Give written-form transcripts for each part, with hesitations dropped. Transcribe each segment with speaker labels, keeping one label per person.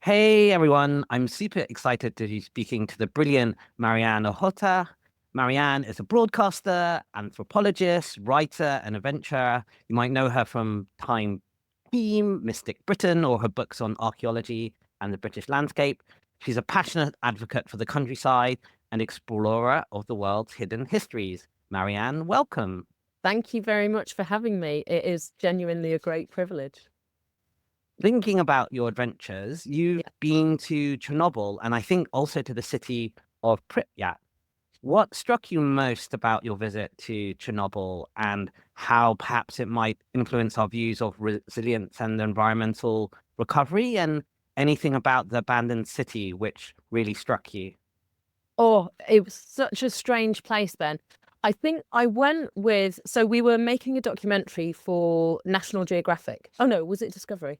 Speaker 1: Hey everyone, I'm super excited to be speaking to the brilliant Marianne Ochota. Marianne is a broadcaster, anthropologist, writer, and adventurer. You might know her from Time Team, Mystic Britain, or her books on archaeology and the British landscape. She's a passionate advocate for the countryside and explorer of the world's hidden histories. Marianne, welcome.
Speaker 2: Thank you very much for having me. It is genuinely a great privilege.
Speaker 1: Thinking about your adventures, you've
Speaker 2: Yeah.
Speaker 1: been to Chernobyl and I think also to the city of Pripyat. What struck you most about your visit to Chernobyl and how perhaps it might influence our views of resilience and environmental recovery, and anything about the abandoned city which really struck you?
Speaker 2: Oh, it was such a strange place then. I think I went with, so we were making a documentary for National Geographic. Oh no, was it Discovery?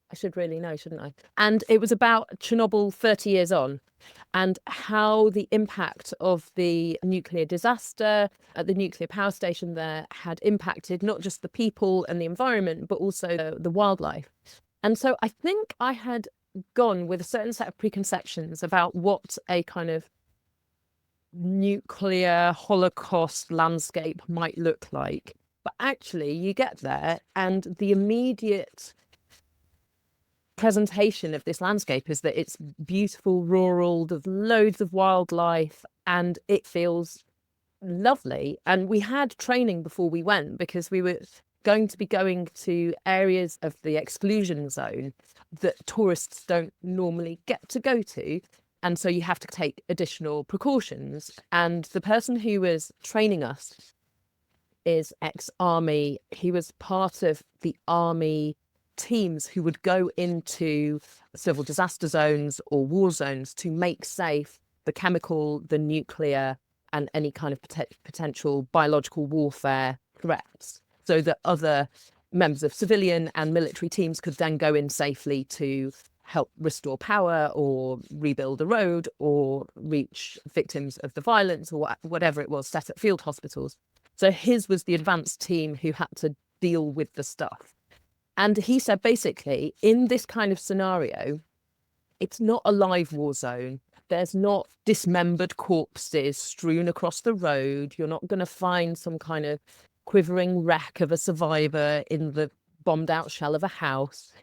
Speaker 2: I should really know, shouldn't I? And it was about Chernobyl 30 years on and how the impact of the nuclear disaster at the nuclear power station there had impacted not just the people and the environment, but also the wildlife. And so I think I had gone with a certain set of preconceptions about what a kind of nuclear Holocaust landscape might look like. But actually, you get there, and the immediate presentation of this landscape is that it's beautiful, rural, there's loads of wildlife, and it feels lovely. And we had training before we went because we were going to be going to areas of the exclusion zone that tourists don't normally get to go to. And so you have to take additional precautions. And the person who was training us is ex-army. He was part of the army teams who would go into civil disaster zones or war zones to make safe the chemical, the nuclear, and any kind of potential biological warfare threats, so that other members of civilian and military teams could then go in safely to help restore power or rebuild a road or reach victims of the violence or whatever it was, set at field hospitals. So his was the advanced team who had to deal with the stuff. And he said, basically, in this kind of scenario, it's not a live war zone. There's not dismembered corpses strewn across the road. You're not going to find some kind of quivering wreck of a survivor in the bombed out shell of a house.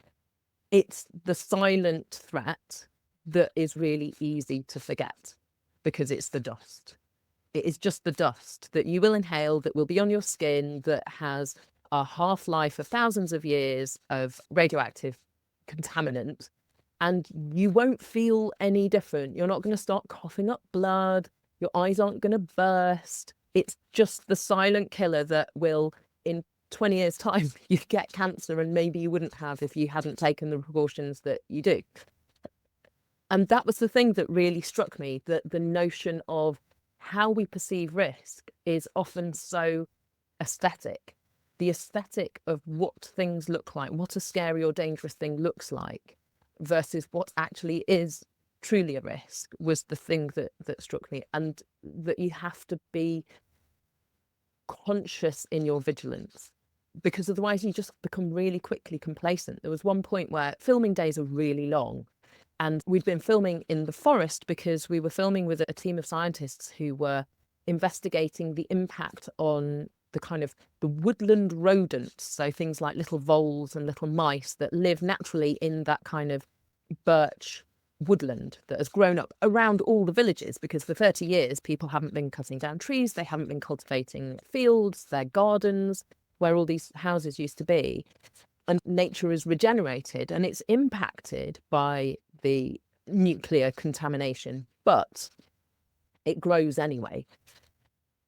Speaker 2: It's the silent threat that is really easy to forget because it's the dust. It is just the dust that you will inhale, that will be on your skin, that has a half-life of thousands of years of radioactive contaminant, and you won't feel any different. You're not going to start coughing up blood. Your eyes aren't going to burst. It's just the silent killer that will, in 20 years' time, you get cancer, and maybe you wouldn't have if you hadn't taken the precautions that you do. And that was the thing that really struck me, that the notion of how we perceive risk is often so aesthetic. The aesthetic of what things look like, what a scary or dangerous thing looks like, versus what actually is truly a risk, was the thing that struck me. And that you have to be conscious in your vigilance, because otherwise you just become really quickly complacent. There was one point where filming days are really long, and we'd been filming in the forest because we were filming with a team of scientists who were investigating the impact on the kind of the woodland rodents, so things like little voles and little mice that live naturally in that kind of birch woodland that has grown up around all the villages, because for 30 years people haven't been cutting down trees, they haven't been cultivating fields, their gardens, where all these houses used to be. And nature is regenerated and it's impacted by the nuclear contamination, but it grows anyway.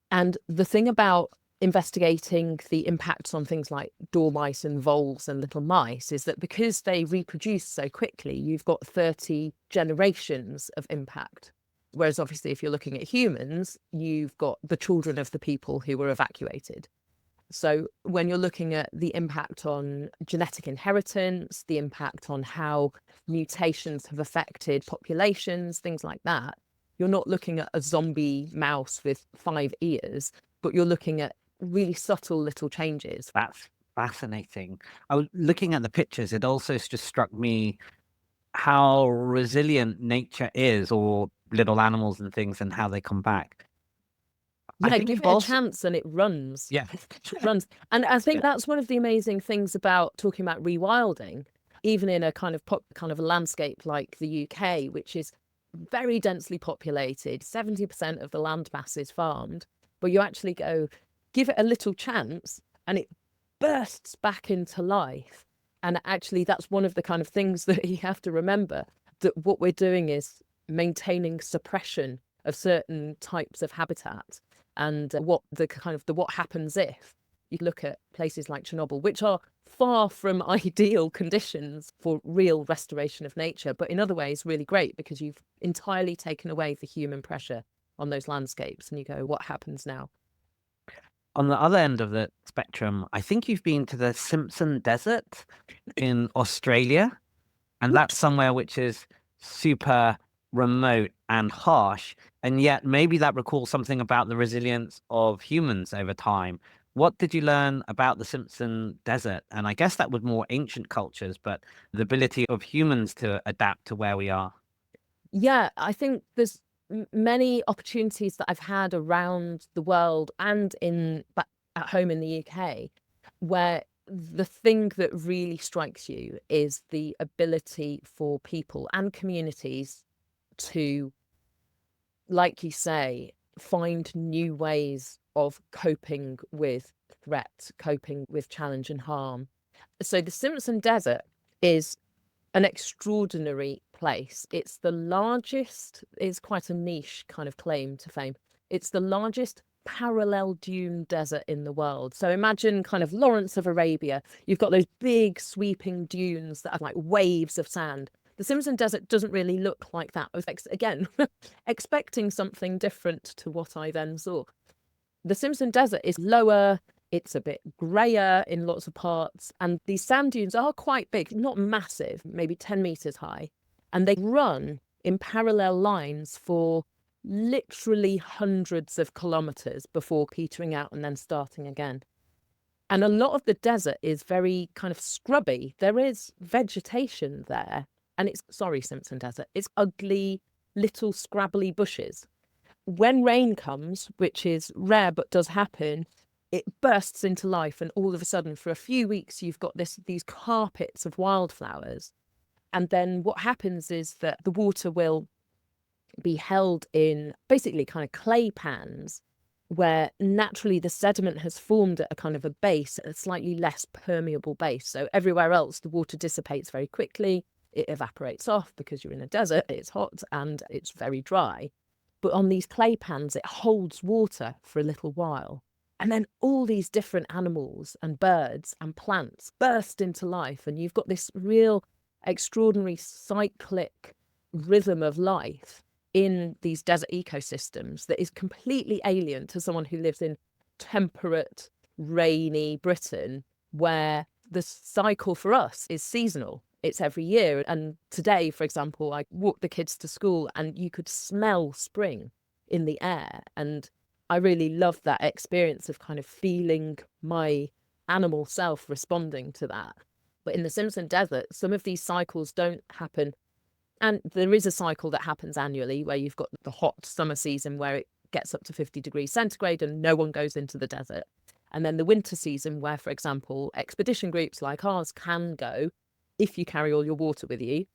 Speaker 2: And the thing about investigating the impacts on things like dormice and voles and little mice is that because they reproduce so quickly, you've got 30 generations of impact. Whereas obviously, if you're looking at humans, you've got the children of the people who were evacuated. So when you're looking at the impact on genetic inheritance, the impact on how mutations have affected populations, things like that, you're not looking at a zombie mouse with 5 ears, but you're looking at really subtle little changes.
Speaker 1: That's fascinating. I was looking at the pictures. It also just struck me how resilient nature is, or little animals and things, and how they come back. I
Speaker 2: Yeah,
Speaker 1: think
Speaker 2: give
Speaker 1: you've
Speaker 2: it a
Speaker 1: also,
Speaker 2: chance and it runs.
Speaker 1: yeah,
Speaker 2: It runs. And I think
Speaker 1: yeah,
Speaker 2: that's one of the amazing things about talking about rewilding, even in a kind of kind of a landscape like the UK, which is very densely populated, 70% of the land mass is farmed, but you actually go, give it a little chance and it bursts back into life. And actually, that's one of the kind of things that you have to remember, that what we're doing is maintaining suppression of certain types of habitat. And what the kind of the what happens if you look at places like Chernobyl, which are far from ideal conditions for real restoration of nature, but in other ways really great, because you've entirely taken away the human pressure on those landscapes, and you go, what happens now?
Speaker 1: on the other end of the spectrum, I think you've been to the Simpson Desert in Australia, and that's somewhere which is super remote and harsh, and yet maybe that recalls something about the resilience of humans over time. What did you learn about the Simpson Desert? And I guess that was more ancient cultures, but the ability of humans to adapt to where we are.
Speaker 2: Yeah, I think there's many opportunities that I've had around the world and at home in the UK, where the thing that really strikes you is the ability for people and communities to, like you say, find new ways of coping with threat, coping with challenge and harm. So the Simpson Desert is an extraordinary place. It's the largest, it's quite a niche kind of claim to fame. It's the largest parallel dune desert in the world. So imagine kind of Lawrence of Arabia. You've got those big sweeping dunes that are like waves of sand. The Simpson Desert doesn't really look like that. I was again expecting something different to what I then saw. The Simpson Desert is lower, it's a bit grayer in lots of parts, and these sand dunes are quite big, not massive, maybe 10 meters high, and they run in parallel lines for literally hundreds of kilometers before petering out and then starting again. And a lot of the desert is very kind of scrubby. There is vegetation there, and sorry, Simpson Desert, it's ugly little scrabbly bushes. When rain comes, which is rare but does happen, it bursts into life, and all of a sudden for a few weeks you've got these carpets of wildflowers. And then what happens is that the water will be held in basically kind of clay pans, where naturally the sediment has formed at a kind of a base, a slightly less permeable base. So everywhere else the water dissipates very quickly, it evaporates off because you're in a desert, it's hot and it's very dry. But on these clay pans, it holds water for a little while. And then all these different animals and birds and plants burst into life. And you've got this real extraordinary cyclic rhythm of life in these desert ecosystems that is completely alien to someone who lives in temperate, rainy Britain, where the cycle for us is seasonal. It's every year. And today, for example, I walked the kids to school and you could smell spring in the air. And I really loved that experience of kind of feeling my animal self responding to that. But in the Simpson Desert, some of these cycles don't happen. And there is a cycle that happens annually where you've got the hot summer season where it gets up to 50 degrees centigrade and no one goes into the desert. And then the winter season where, for example, expedition groups like ours can go if you carry all your water with you.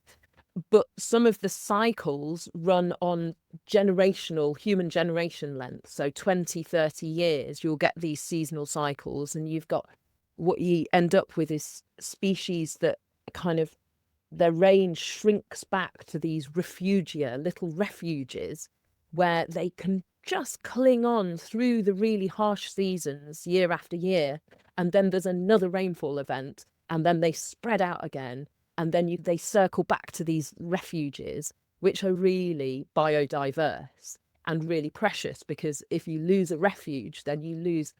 Speaker 2: But some of the cycles run on generational, human generation length. So 20, 30 years, you'll get these seasonal cycles, and you've got what you end up with is species that kind of their range shrinks back to these refugia, little refuges, where they can just cling on through the really harsh seasons year after year. And then there's another rainfall event, and then they spread out again. And then they circle back to these refuges, which are really biodiverse and really precious, because if you lose a refuge, then you lose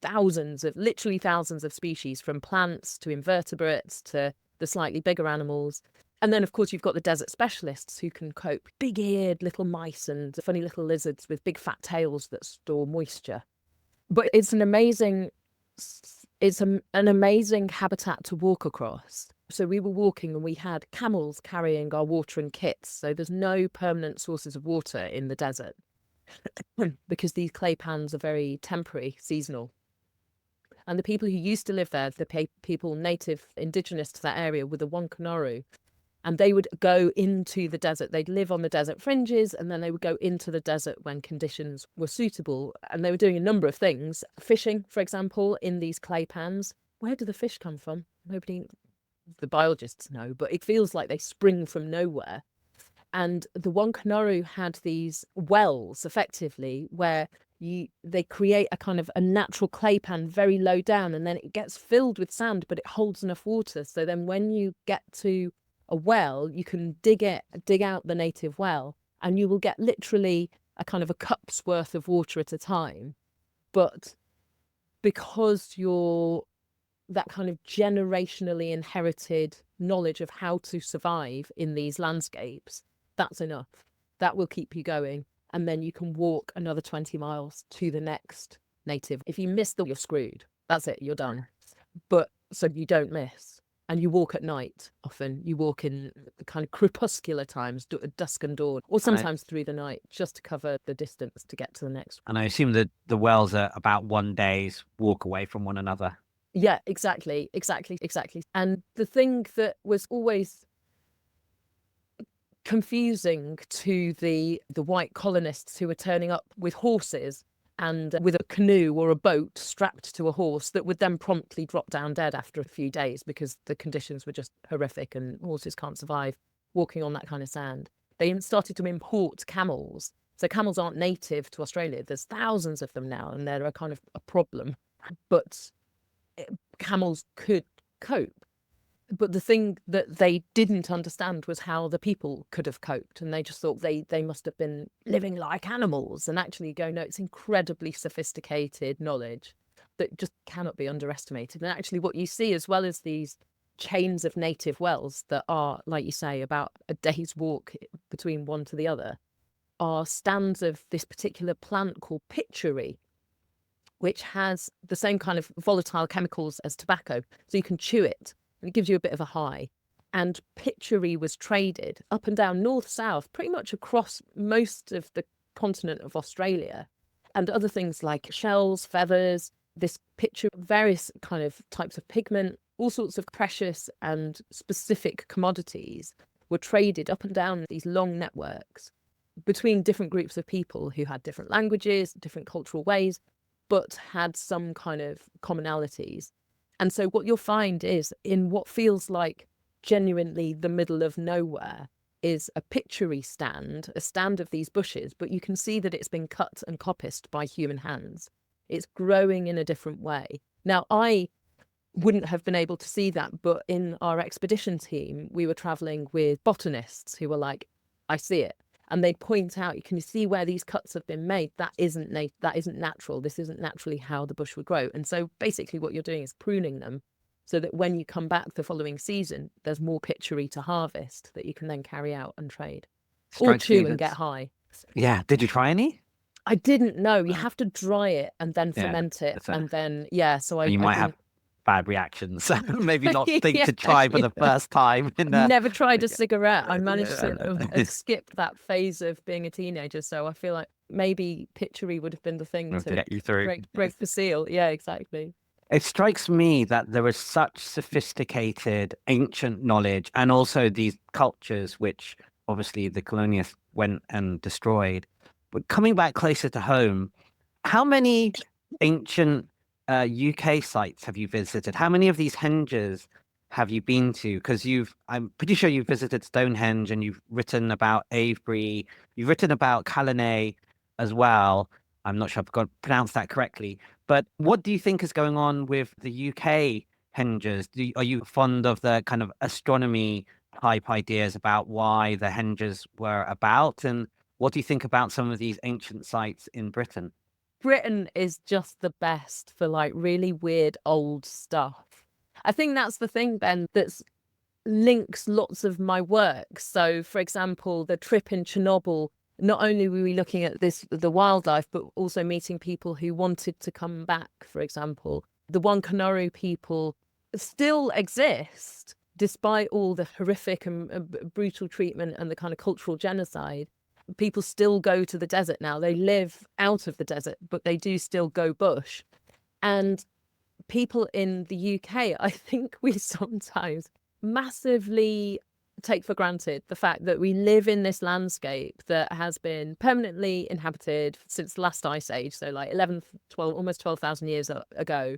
Speaker 2: literally thousands of species, from plants to invertebrates to the slightly bigger animals. And then, of course, you've got the desert specialists who can cope. Big-eared little mice and funny little lizards with big fat tails that store moisture. But it's an amazing habitat to walk across. So we were walking and we had camels carrying our watering kits. So there's no permanent sources of water in the desert because these clay pans are very temporary, seasonal. And the people who used to live there, the people native, indigenous to that area, were the Wankanaru. And they would go into the desert. They'd live on the desert fringes, and then they would go into the desert when conditions were suitable. And they were doing a number of things. Fishing, for example, in these clay pans. Where do the fish come from? Nobody, the biologists know, but it feels like they spring from nowhere. And the Wankanaru had these wells, effectively, where they create a kind of a natural clay pan very low down, and then it gets filled with sand, but it holds enough water. So then when you get to a well, you can dig out the native well, and you will get literally a kind of a cup's worth of water at a time. But because that kind of generationally inherited knowledge of how to survive in these landscapes, that's enough. That will keep you going. And then you can walk another 20 miles to the next native. If you miss you're screwed. That's it, you're done. But so you don't miss. And you walk at night often. You walk in the kind of crepuscular times, dusk and dawn, or sometimes through the night, just to cover the distance to get to the next.
Speaker 1: And I assume that the wells are about one day's walk away from one another.
Speaker 2: Yeah, exactly. And the thing that was always confusing to the white colonists who were turning up with horses and with a canoe or a boat strapped to a horse that would then promptly drop down dead after a few days because the conditions were just horrific and horses can't survive walking on that kind of sand. They started to import camels. So camels aren't native to Australia. There's thousands of them now, and they're a kind of a problem. But camels could cope. But the thing that they didn't understand was how the people could have coped. And they just thought they must have been living like animals. And actually go, no, it's incredibly sophisticated knowledge that just cannot be underestimated. And actually what you see, as well as these chains of native wells that are, like you say, about a day's walk between one to the other, are stands of this particular plant called pitchery, which has the same kind of volatile chemicals as tobacco. So you can chew it. And it gives you a bit of a high. And pitchery was traded up and down north, south, pretty much across most of the continent of Australia. And other things like shells, feathers, this pitcher, various kind of types of pigment, all sorts of precious and specific commodities were traded up and down these long networks between different groups of people who had different languages, different cultural ways, but had some kind of commonalities. And so what you'll find is, in what feels like genuinely the middle of nowhere, is a pitchery stand, a stand of these bushes, but you can see that it's been cut and coppiced by human hands. It's growing in a different way. Now, I wouldn't have been able to see that, but in our expedition team, we were traveling with botanists who were like, I see it. And they'd point out, you can see where these cuts have been made. That isn't natural. This isn't naturally how the bush would grow. And so basically what you're doing is pruning them so that when you come back the following season, there's more pitchery to harvest that you can then carry out and trade. Or chew and get high.
Speaker 1: Yeah. Did you try any?
Speaker 2: I didn't know. You have to dry it and then ferment it. And then, so
Speaker 1: you might have bad reactions. Maybe not think to try for the first time.
Speaker 2: Never tried a cigarette. I managed to skip that phase of being a teenager. So I feel like maybe pitchery would have been the thing to
Speaker 1: get you through.
Speaker 2: Break the seal. Yeah, exactly.
Speaker 1: It strikes me that there is such sophisticated ancient knowledge, and also these cultures, which obviously the colonialists went and destroyed. But coming back closer to home, how many ancient UK sites have you visited? How many of these henges have you been to? Because I'm pretty sure you've visited Stonehenge, and you've written about Avebury. You've written about Callanay as well. I'm not sure if I've pronounced that correctly. But what do you think is going on with the UK henges? Are you fond of the kind of astronomy type ideas about why the henges were about? And what do you think about some of these ancient sites in Britain?
Speaker 2: Britain is just the best for like really weird old stuff. I think that's the thing, Ben, that links lots of my work. So, for example, the trip in Chernobyl, not only were we looking at the wildlife, but also meeting people who wanted to come back, for example. The Wankanaru people still exist, despite all the horrific and brutal treatment and the kind of cultural genocide, people still go to the desert now. They live out of the desert, but they do still go bush. And people in the UK, I think we sometimes massively take for granted the fact that we live in this landscape that has been permanently inhabited since the last ice age, so like 11, 12, almost 12,000 years ago.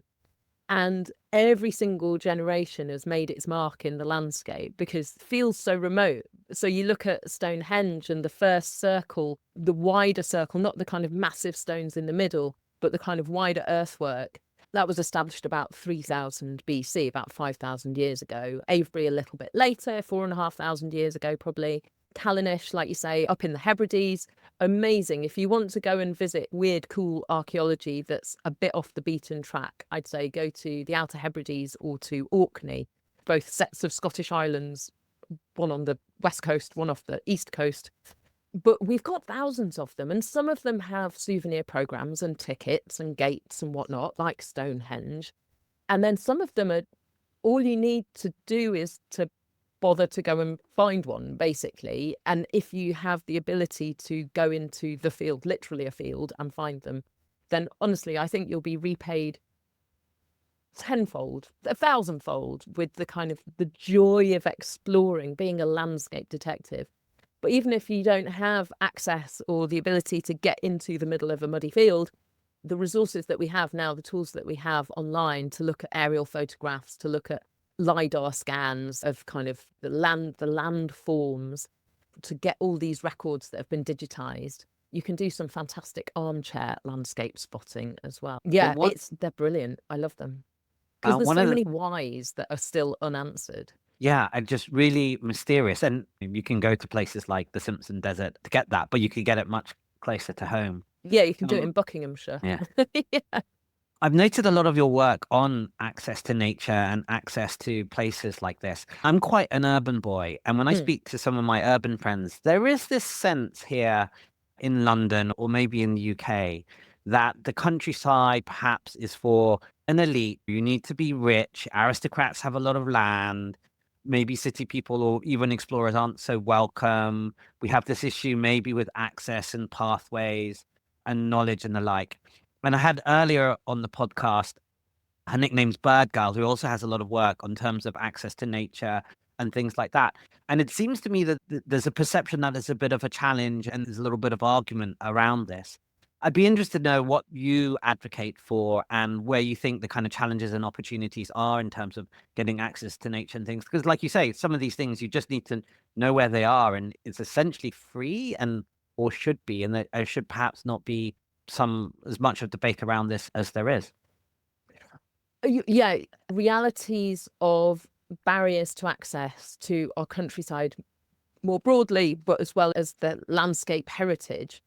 Speaker 2: And every single generation has made its mark in the landscape because it feels so remote. So you look at Stonehenge and the first circle, the wider circle, not the kind of massive stones in the middle, but the kind of wider earthwork. That was established about 3000 BC, about 5,000 years ago. Avebury a little bit later, 4,500 years ago, probably. Callanish, like you say, up in the Hebrides. Amazing. If you want to go and visit weird, cool archaeology that's a bit off the beaten track, I'd say go to the Outer Hebrides or to Orkney, both sets of Scottish islands, one on the west coast, one off the east coast. But we've got thousands of them, and some of them have souvenir programs and tickets and gates and whatnot, like Stonehenge. And then some of them are, all you need to do is to bother to go and find one, basically. And if you have the ability to go into the field, literally a field, and find them, then honestly, I think you'll be repaid tenfold, 1,000-fold with the kind of the joy of exploring, being a landscape detective. But even if you don't have access or the ability to get into the middle of a muddy field, the resources that we have now, the tools that we have online to look at aerial photographs, to look at LiDAR scans of kind of the land forms, to get all these records that have been digitized, you can do some fantastic armchair landscape spotting as well. Yeah, they're brilliant. I love them. Because there's so many whys that are still unanswered.
Speaker 1: Yeah, and just really mysterious. And you can go to places like the Simpson Desert to get that, but you could get it much closer to home.
Speaker 2: Yeah, you can do it in Buckinghamshire.
Speaker 1: Yeah.
Speaker 2: Yeah.
Speaker 1: I've noted a lot of your work on access to nature and access to places like this. I'm quite an urban boy, and when I speak to some of my urban friends, there is this sense here in London or maybe in the UK that the countryside perhaps is for an elite. You need to be rich. Aristocrats have a lot of land. Maybe city people or even explorers aren't so welcome. We have this issue maybe with access and pathways and knowledge and the like. And I had earlier on the podcast, her nickname's Bird Girl, who also has a lot of work on terms of access to nature and things like that. And it seems to me that there's a perception that there's a bit of a challenge and there's a little bit of argument around this. I'd be interested to know what you advocate for and where you think the kind of challenges and opportunities are in terms of getting access to nature and things. Because like you say, some of these things you just need to know where they are, and it's essentially free and or should be, and there should perhaps not be as much of debate around this as there is.
Speaker 2: Yeah, realities of barriers to access to our countryside more broadly, but as well as the landscape heritage,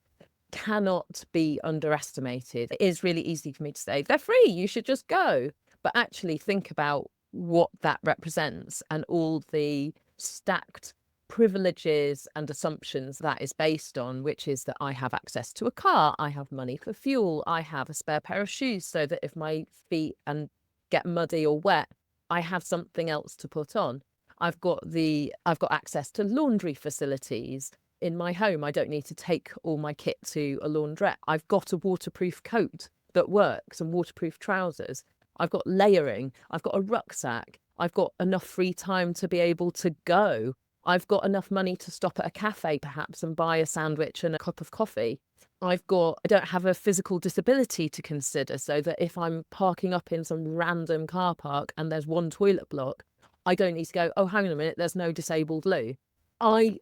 Speaker 2: cannot be underestimated. It is really easy for me to say, they're free, you should just go. But actually think about what that represents and all the stacked privileges and assumptions that is based on, which is that I have access to a car, I have money for fuel, I have a spare pair of shoes so that if my feet get muddy or wet, I have something else to put on. I've got access to laundry facilities in my home. I don't need to take all my kit to a laundrette. I've got a waterproof coat that works and waterproof trousers. I've got layering. I've got a rucksack. I've got enough free time to be able to go. I've got enough money to stop at a cafe perhaps and buy a sandwich and a cup of coffee. I don't have a physical disability to consider, so that if I'm parking up in some random car park and there's one toilet block, I don't need to go, oh, hang on a minute, there's no disabled loo. I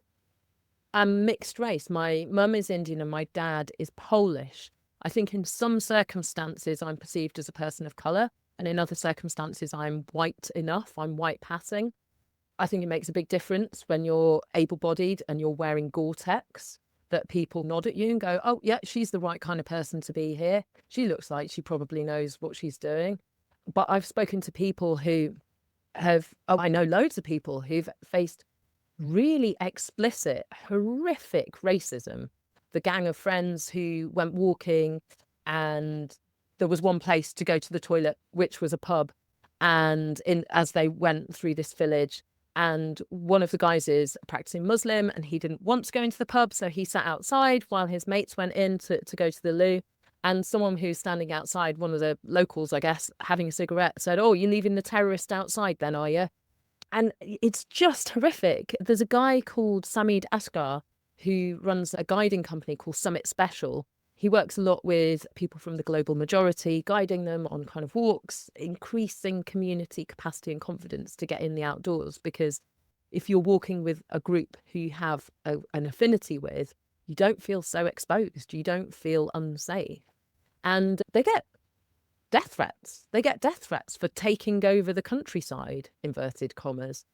Speaker 2: am mixed race. My mum is Indian and my dad is Polish. I think in some circumstances I'm perceived as a person of colour, and in other circumstances I'm white enough, I'm white passing. I think it makes a big difference when you're able-bodied and you're wearing Gore-Tex, that people nod at you and go, oh, yeah, she's the right kind of person to be here. She looks like she probably knows what she's doing. But I've spoken to people who I know loads of people who've faced really explicit, horrific racism. The gang of friends who went walking and there was one place to go to the toilet, which was a pub. And as they went through this village, And one of the guys is a practicing Muslim, and he didn't want to go into the pub, so he sat outside while his mates went in to go to the loo. And someone who's standing outside, one of the locals, I guess, having a cigarette, said, "Oh, you're leaving the terrorist outside then, are you?" And it's just horrific. There's a guy called Samid Asghar who runs a guiding company called Summit Special. He works a lot with people from the global majority, guiding them on kind of walks, increasing community capacity and confidence to get in the outdoors. Because if you're walking with a group who you have an affinity with, you don't feel so exposed, you don't feel unsafe. And they get death threats. They get death threats for taking over the countryside, inverted commas.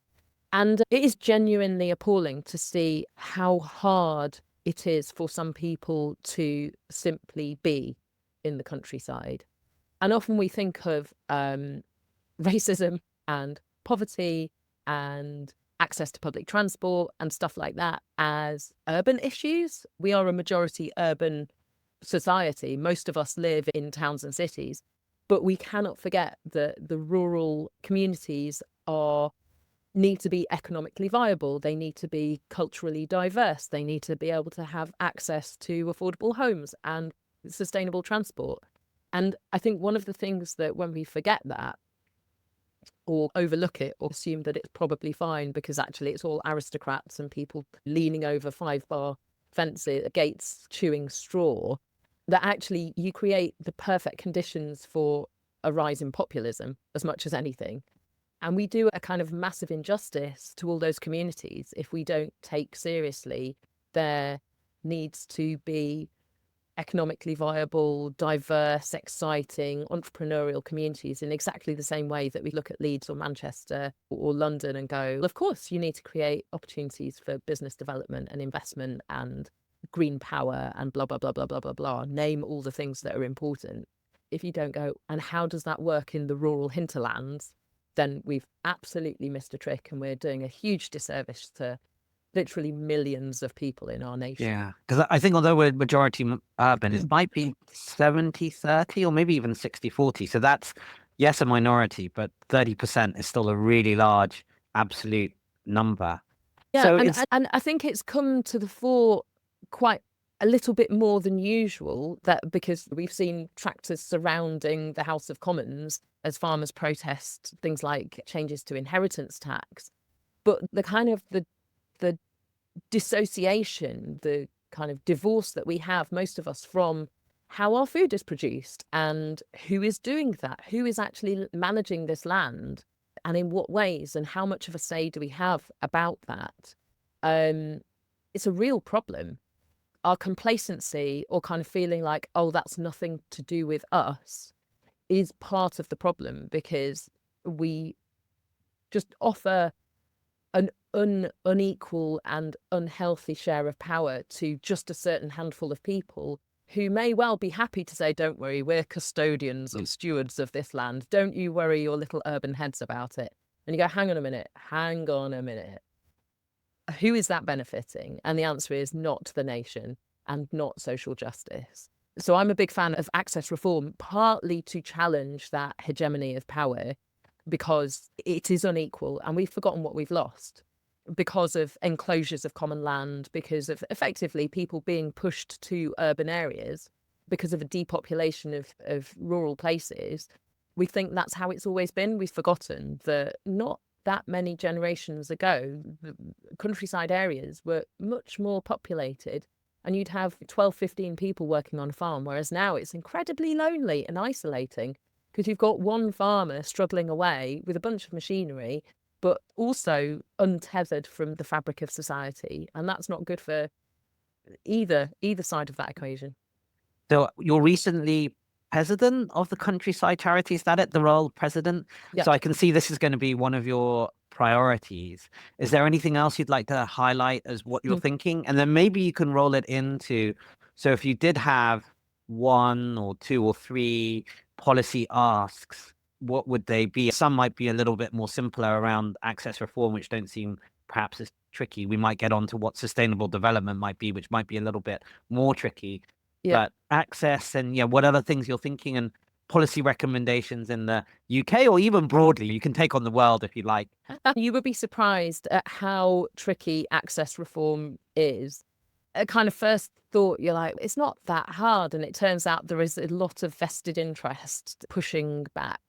Speaker 2: And it is genuinely appalling to see how hard it is for some people to simply be in the countryside. And often we think of racism and poverty and access to public transport and stuff like that as urban issues. We are a majority urban society. Most of us live in towns and cities. But we cannot forget that the rural communities need to be economically viable. They need to be culturally diverse. They need to be able to have access to affordable homes and sustainable transport. And I think one of the things that when we forget that or overlook it or assume that it's probably fine because actually it's all aristocrats and people leaning over 5-bar fences, gates, chewing straw, that actually you create the perfect conditions for a rise in populism as much as anything. And we do a kind of massive injustice to all those communities if we don't take seriously their needs to be economically viable, diverse, exciting, entrepreneurial communities in exactly the same way that we look at Leeds or Manchester or London and go, well, of course, you need to create opportunities for business development and investment and green power and blah, blah, blah, blah, blah, blah, blah. Name all the things that are important. If you don't go, and how does that work in the rural hinterlands? Then we've absolutely missed a trick and we're doing a huge disservice to literally millions of people in our nation.
Speaker 1: Yeah, because I think although we're majority urban, it might be 70-30 or maybe even 60-40. So that's, yes, a minority, but 30% is still a really large absolute number.
Speaker 2: Yeah,
Speaker 1: So
Speaker 2: and I think it's come to the fore quite a little bit more than usual, that because we've seen tractors surrounding the House of Commons as farmers protest things like changes to inheritance tax. But the kind of the dissociation, the kind of divorce that we have, most of us, from how our food is produced and who is doing that, who is actually managing this land and in what ways and how much of a say do we have about that. It's a real problem. Our complacency or kind of feeling like, oh, that's nothing to do with us is part of the problem, because we just offer an unequal and unhealthy share of power to just a certain handful of people who may well be happy to say, don't worry, we're custodians and stewards of this land. Don't you worry your little urban heads about it. And you go, hang on a minute. Who is that benefiting? And the answer is not the nation and not social justice. So I'm a big fan of access reform, partly to challenge that hegemony of power, because it is unequal and we've forgotten what we've lost because of enclosures of common land, because of effectively people being pushed to urban areas, because of a depopulation of rural places. We think that's how it's always been. We've forgotten that not that many generations ago, the countryside areas were much more populated and you'd have 12, 15 people working on a farm, whereas now it's incredibly lonely and isolating because you've got one farmer struggling away with a bunch of machinery, but also untethered from the fabric of society. And that's not good for either side of that equation.
Speaker 1: So you're recently president of the Countryside Charity, is that it? The role president?
Speaker 2: Yeah.
Speaker 1: So I can see this is going to be one of your priorities. Is there anything else you'd like to highlight as what you're thinking? And then maybe you can roll it into, so if you did have 1 or 2 or 3 policy asks, what would they be? Some might be a little bit more simpler around access reform, which don't seem perhaps as tricky. We might get on to what sustainable development might be, which might be a little bit more tricky.
Speaker 2: Yeah.
Speaker 1: But access and what other things you're thinking, and policy recommendations in the UK, or even broadly? You can take on the world if you like.
Speaker 2: You would be surprised at how tricky access reform is. A kind of first thought, you're like, it's not that hard. And it turns out there is a lot of vested interest pushing back.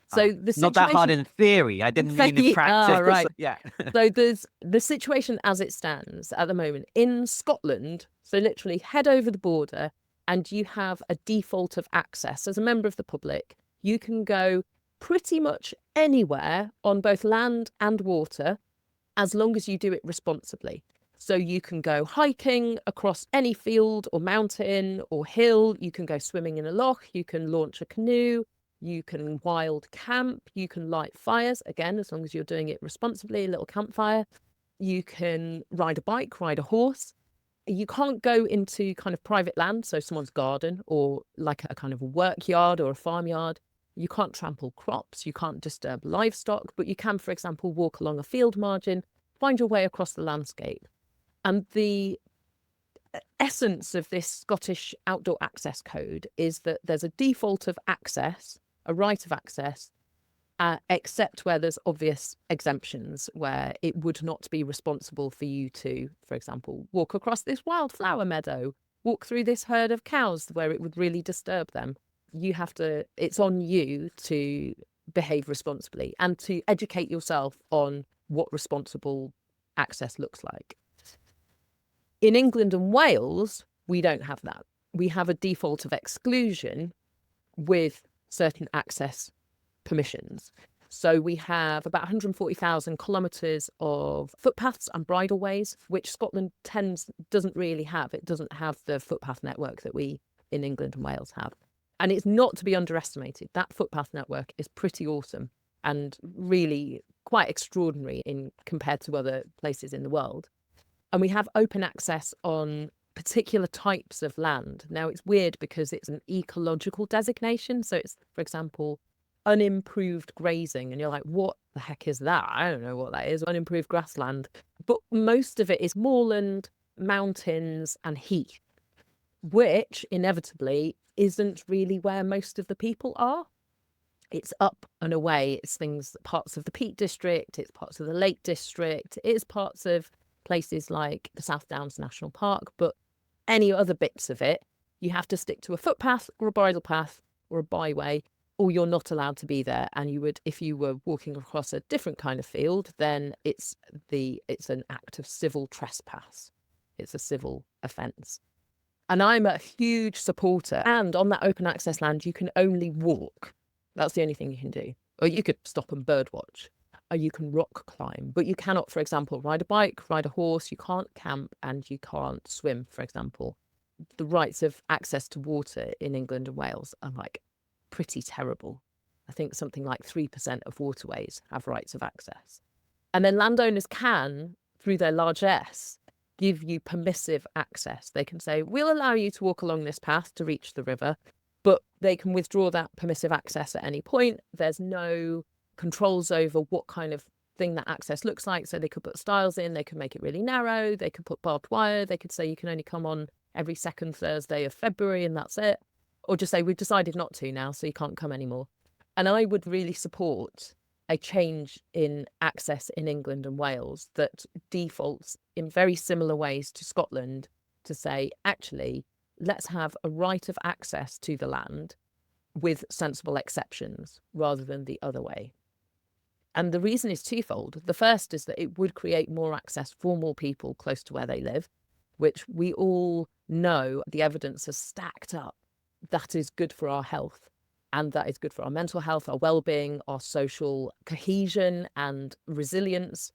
Speaker 2: So the situation...
Speaker 1: Not that hard in theory. I didn't mean in practice.
Speaker 2: Right.
Speaker 1: Yeah.
Speaker 2: So there's the situation as it stands at the moment in Scotland. So literally head over the border and you have a default of access. As a member of the public, you can go pretty much anywhere on both land and water, as long as you do it responsibly. So you can go hiking across any field or mountain or hill. You can go swimming in a loch. You can launch a canoe. You can wild camp. You can light fires, again, as long as you're doing it responsibly, a little campfire. You can ride a bike, ride a horse. You can't go into kind of private land, so someone's garden or like a kind of a work yard or a farmyard. You can't trample crops. You can't disturb livestock, but you can, for example, walk along a field margin, find your way across the landscape. And the essence of this Scottish Outdoor Access Code is that there's a default of access, a right of access, except where there's obvious exemptions, where it would not be responsible for you to, for example, walk across this wildflower meadow, walk through this herd of cows where it would really disturb them. You have to, it's on you to behave responsibly and to educate yourself on what responsible access looks like. In England and Wales, we don't have that. We have a default of exclusion with certain access permissions. So we have about 140,000 kilometres of footpaths and bridleways, which Scotland doesn't really have. It doesn't have the footpath network that we in England and Wales have. And it's not to be underestimated. That footpath network is pretty awesome and really quite extraordinary compared to other places in the world. And we have open access on particular types of land. Now, it's weird because it's an ecological designation. So it's, for example, unimproved grazing. And you're like, what the heck is that? I don't know what that is. Unimproved grassland. But most of it is moorland, mountains and heath, which inevitably isn't really where most of the people are. It's up and away. It's parts of the Peak District. It's parts of the Lake District. It's parts of places like the South Downs National Park, but any other bits of it, you have to stick to a footpath or a bridle path or a byway, or you're not allowed to be there. And you would, if you were walking across a different kind of field, then it's an act of civil trespass. It's a civil offence. And I'm a huge supporter. And on that open access land, you can only walk. That's the only thing you can do. Or you could stop and birdwatch. Or you can rock climb, but you cannot, for example, ride a bike, ride a horse, you can't camp and you can't swim, for example. The rights of access to water in England and Wales are like pretty terrible. I think something like 3% of waterways have rights of access. And then landowners can, through their largesse, give you permissive access. They can say, we'll allow you to walk along this path to reach the river, but they can withdraw that permissive access at any point. There's no controls over what kind of thing that access looks like. So they could put stiles in, they could make it really narrow, they could put barbed wire, they could say you can only come on every second Thursday of February and that's it. Or just say we've decided not to now, so you can't come anymore. And I would really support a change in access in England and Wales that defaults in very similar ways to Scotland to say, actually, let's have a right of access to the land with sensible exceptions rather than the other way. And the reason is twofold. The first is that it would create more access for more people close to where they live, which we all know the evidence has stacked up. That is good for our health, and that is good for our mental health, our well-being, our social cohesion and resilience,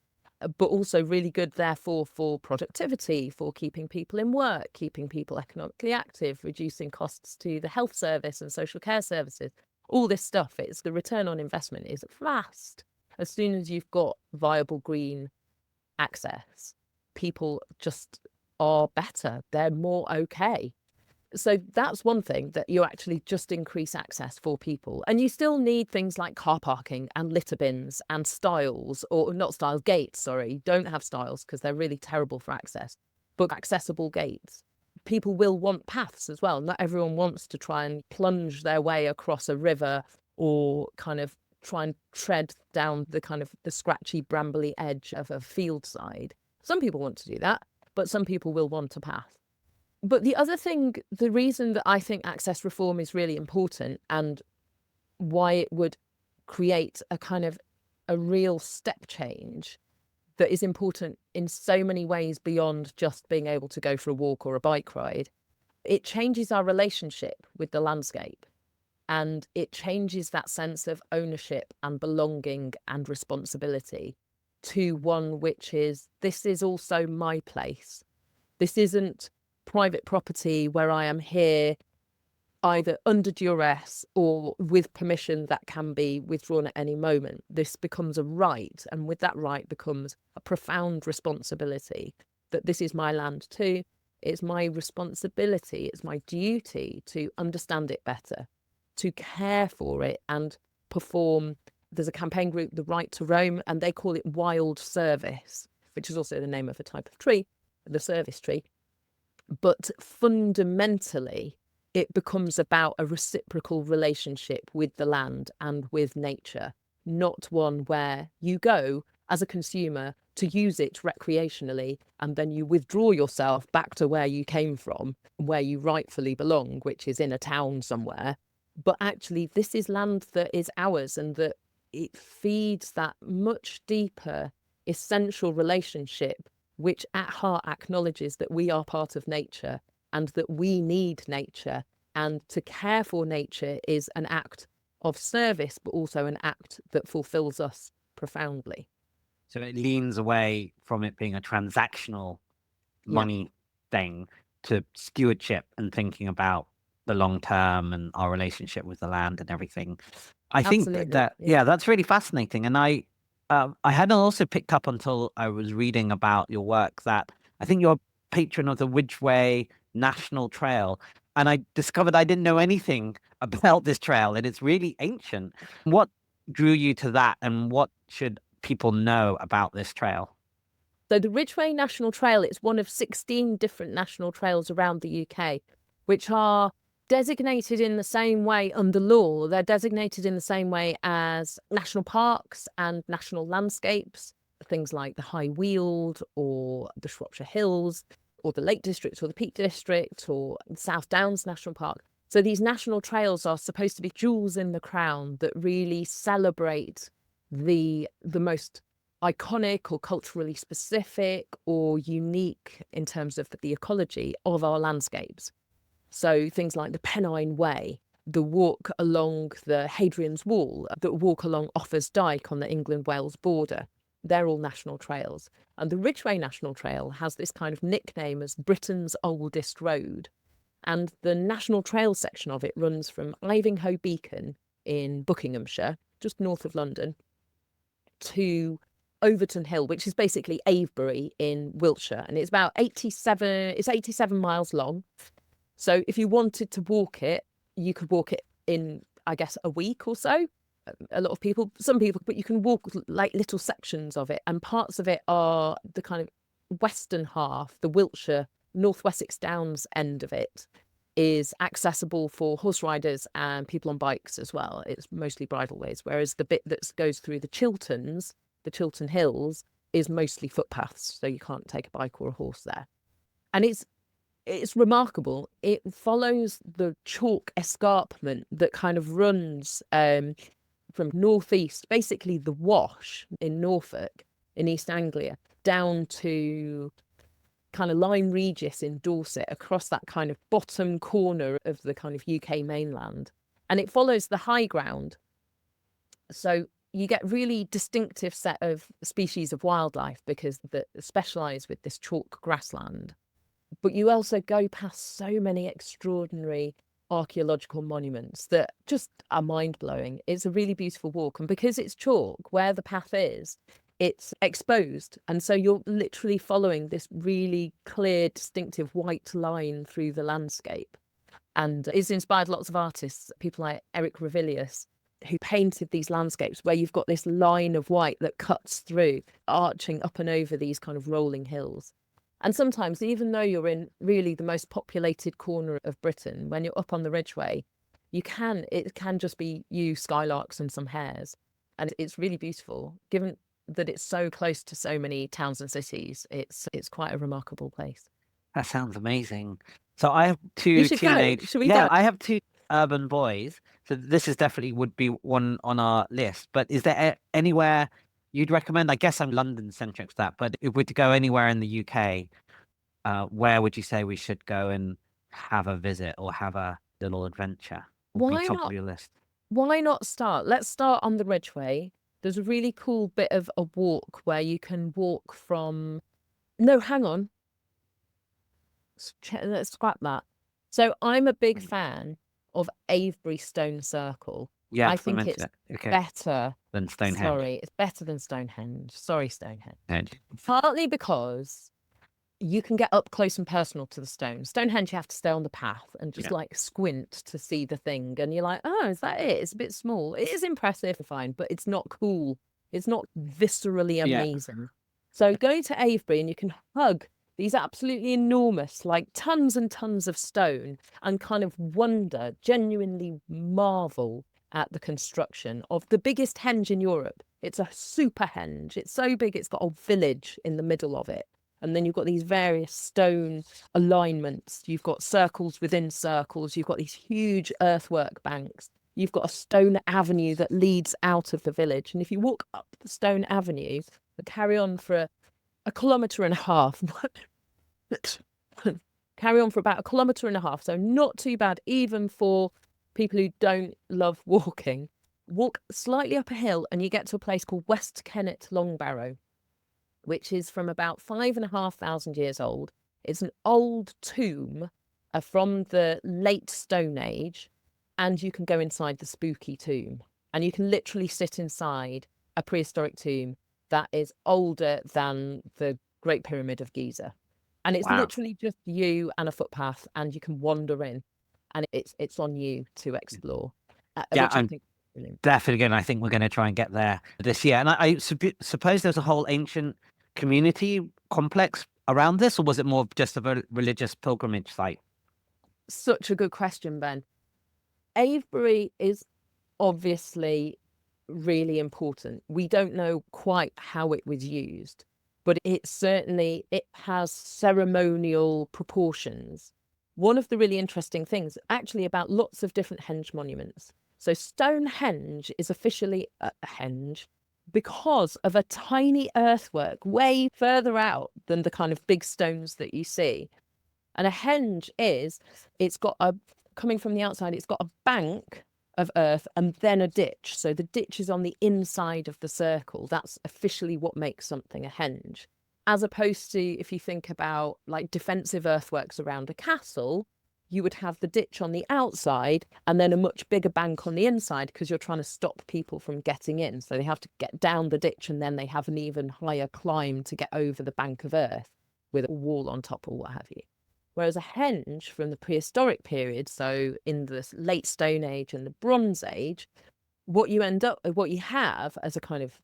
Speaker 2: but also really good, therefore, for productivity, for keeping people in work, keeping people economically active, reducing costs to the health service and social care services. All this stuff, the return on investment is vast. As soon as you've got viable green access, people just are better. They're more okay. So that's one thing, that you actually just increase access for people. And you still need things like car parking and litter bins and stiles, or not stiles, gates, sorry. Don't have stiles because they're really terrible for access, but accessible gates people will want paths as well. Not everyone wants to try and plunge their way across a river or kind of try and tread down the kind of the scratchy, brambly edge of a field side. Some people want to do that, but some people will want a path. But the other thing, the reason that I think access reform is really important and why it would create a kind of a real step change that is important in so many ways beyond just being able to go for a walk or a bike ride, it changes our relationship with the landscape. And it changes that sense of ownership and belonging and responsibility to one which is, this is also my place. This isn't private property where I am here either under duress or with permission that can be withdrawn at any moment. This becomes a right, and with that right becomes a profound responsibility that this is my land too. It's my responsibility, it's my duty to understand it better, to care for it and perform. There's a campaign group, The Right to Roam, and they call it wild service, which is also the name of a type of tree, the service tree. But fundamentally, it becomes about a reciprocal relationship with the land and with nature, not one where you go as a consumer to use it recreationally and then you withdraw yourself back to where you came from, where you rightfully belong, which is in a town somewhere. But actually, this is land that is ours, and that it feeds that much deeper, essential relationship, which at heart acknowledges that we are part of nature and that we need nature. And to care for nature is an act of service, but also an act that fulfills us profoundly.
Speaker 1: So it leans away from it being a transactional money thing to stewardship and thinking about the long term and our relationship with the land and everything. I think that that's really fascinating. And I hadn't also picked up until I was reading about your work that I think you're a patron of the Ridgeway National Trail. And I discovered I didn't know anything about this trail, and it's really ancient. What drew you to that, and what should people know about this trail?
Speaker 2: So the Ridgeway National Trail, it's one of 16 different national trails around the UK, which are designated in the same way under law. They're designated in the same way as national parks and national landscapes, things like the High Weald or the Shropshire Hills or the Lake District or the Peak District or South Downs National Park. So these national trails are supposed to be jewels in the crown that really celebrate the most iconic or culturally specific or unique in terms of the ecology of our landscapes. So things like the Pennine Way, the walk along the Hadrian's Wall, the walk along Offa's Dyke on the England-Wales border, they're all national trails. And the Ridgeway National Trail has this kind of nickname as Britain's oldest road. And the national trail section of it runs from Ivinghoe Beacon in Buckinghamshire, just north of London, to Overton Hill, which is basically Avebury in Wiltshire. And it's about 87 miles long. So if you wanted to walk it, you could walk it in, I guess, a week or so. A lot of people, some people, but you can walk like little sections of it. And parts of it are the kind of western half, the Wiltshire, North Wessex Downs end of it is accessible for horse riders and people on bikes as well. It's mostly bridleways, whereas the bit that goes through the Chilterns, the Chiltern Hills, is mostly footpaths, so you can't take a bike or a horse there. And it's remarkable. It follows the chalk escarpment that kind of runs from northeast, basically the Wash in Norfolk, in East Anglia, down to kind of Lyme Regis in Dorset, across that kind of bottom corner of the kind of UK mainland. And it follows the high ground. So you get really distinctive set of species of wildlife because they specialise with this chalk grassland. But you also go past so many extraordinary archaeological monuments that just are mind-blowing. It's a really beautiful walk. And because it's chalk, where the path is, it's exposed. And so you're literally following this really clear, distinctive white line through the landscape. And it's inspired lots of artists, people like Eric Revilius, who painted these landscapes where you've got this line of white that cuts through, arching up and over these kind of rolling hills. And sometimes, even though you're in really the most populated corner of Britain, when you're up on the Ridgeway, it can just be you, skylarks, and some hares. And it's really beautiful. Given that it's so close to so many towns and cities, it's quite a remarkable place.
Speaker 1: That sounds amazing. So I have
Speaker 2: You
Speaker 1: two
Speaker 2: should go.
Speaker 1: teenage,
Speaker 2: Should we
Speaker 1: yeah,
Speaker 2: go?
Speaker 1: I have two urban boys. So this is definitely would be one on our list. But is there anywhere you'd recommend? I guess I'm London centric for that, but if we're to go anywhere in the UK, where would you say we should go and have a visit or have a little adventure? Would be
Speaker 2: Why
Speaker 1: top of
Speaker 2: not?
Speaker 1: your list.
Speaker 2: Why not start? Let's start on the Ridgeway. There's a really cool bit of a walk where you can walk from. No, hang on. Let's scrap that. So I'm a big fan of Avebury Stone Circle.
Speaker 1: Yeah,
Speaker 2: I
Speaker 1: so I
Speaker 2: think
Speaker 1: mentioned
Speaker 2: it's
Speaker 1: it. Okay,
Speaker 2: better.
Speaker 1: then Stonehenge.
Speaker 2: Sorry, it's better than Stonehenge. Sorry, Stonehenge.
Speaker 1: Hedge.
Speaker 2: Partly because you can get up close and personal to the stone. Stonehenge, you have to stay on the path and just
Speaker 1: Yeah.
Speaker 2: like squint to see the thing. And you're like, oh, is that it? It's a bit small. It is impressive, fine, but it's not cool. It's not viscerally
Speaker 1: Yeah.
Speaker 2: amazing. So going to Avebury and you can hug these absolutely enormous, like tons and tons of stone and kind of wonder, genuinely marvel at the construction of the biggest henge in Europe. It's a super henge. It's so big, it's got a village in the middle of it. And then you've got these various stone alignments. You've got circles within circles. You've got these huge earthwork banks. You've got a stone avenue that leads out of the village. And if you walk up the stone avenue, carry on for a kilometre and a half, carry on for about a kilometre and a half. So not too bad, even for people who don't love walking. Walk slightly up a hill and you get to a place called West Kennet Longbarrow, which is from about 5,500 years old. It's an old tomb from the late Stone Age, and you can go inside the spooky tomb. And you can literally sit inside a prehistoric tomb that is older than the Great Pyramid of Giza. And it's literally just you and a footpath, and you can wander in, and it's on you to explore.
Speaker 1: Yeah,
Speaker 2: which I think is brilliant.
Speaker 1: definitely going. I think we're going to try and get there this year. And I suppose there's a whole ancient community complex around this, or was it more just a religious pilgrimage site?
Speaker 2: Such a good question, Ben. Avebury is obviously really important. We don't know quite how it was used, but it has ceremonial proportions. One of the really interesting things actually about lots of different henge monuments. So Stonehenge is officially a henge because of a tiny earthwork way further out than the kind of big stones that you see. And a henge coming from the outside, it's got a bank of earth and then a ditch. So the ditch is on the inside of the circle. That's officially what makes something a henge. As opposed to if you think about like defensive earthworks around a castle, you would have the ditch on the outside and then a much bigger bank on the inside because you're trying to stop people from getting in. So they have to get down the ditch and then they have an even higher climb to get over the bank of earth with a wall on top or what have you. Whereas a henge from the prehistoric period, so in the late Stone Age and the Bronze Age, what you have as a kind of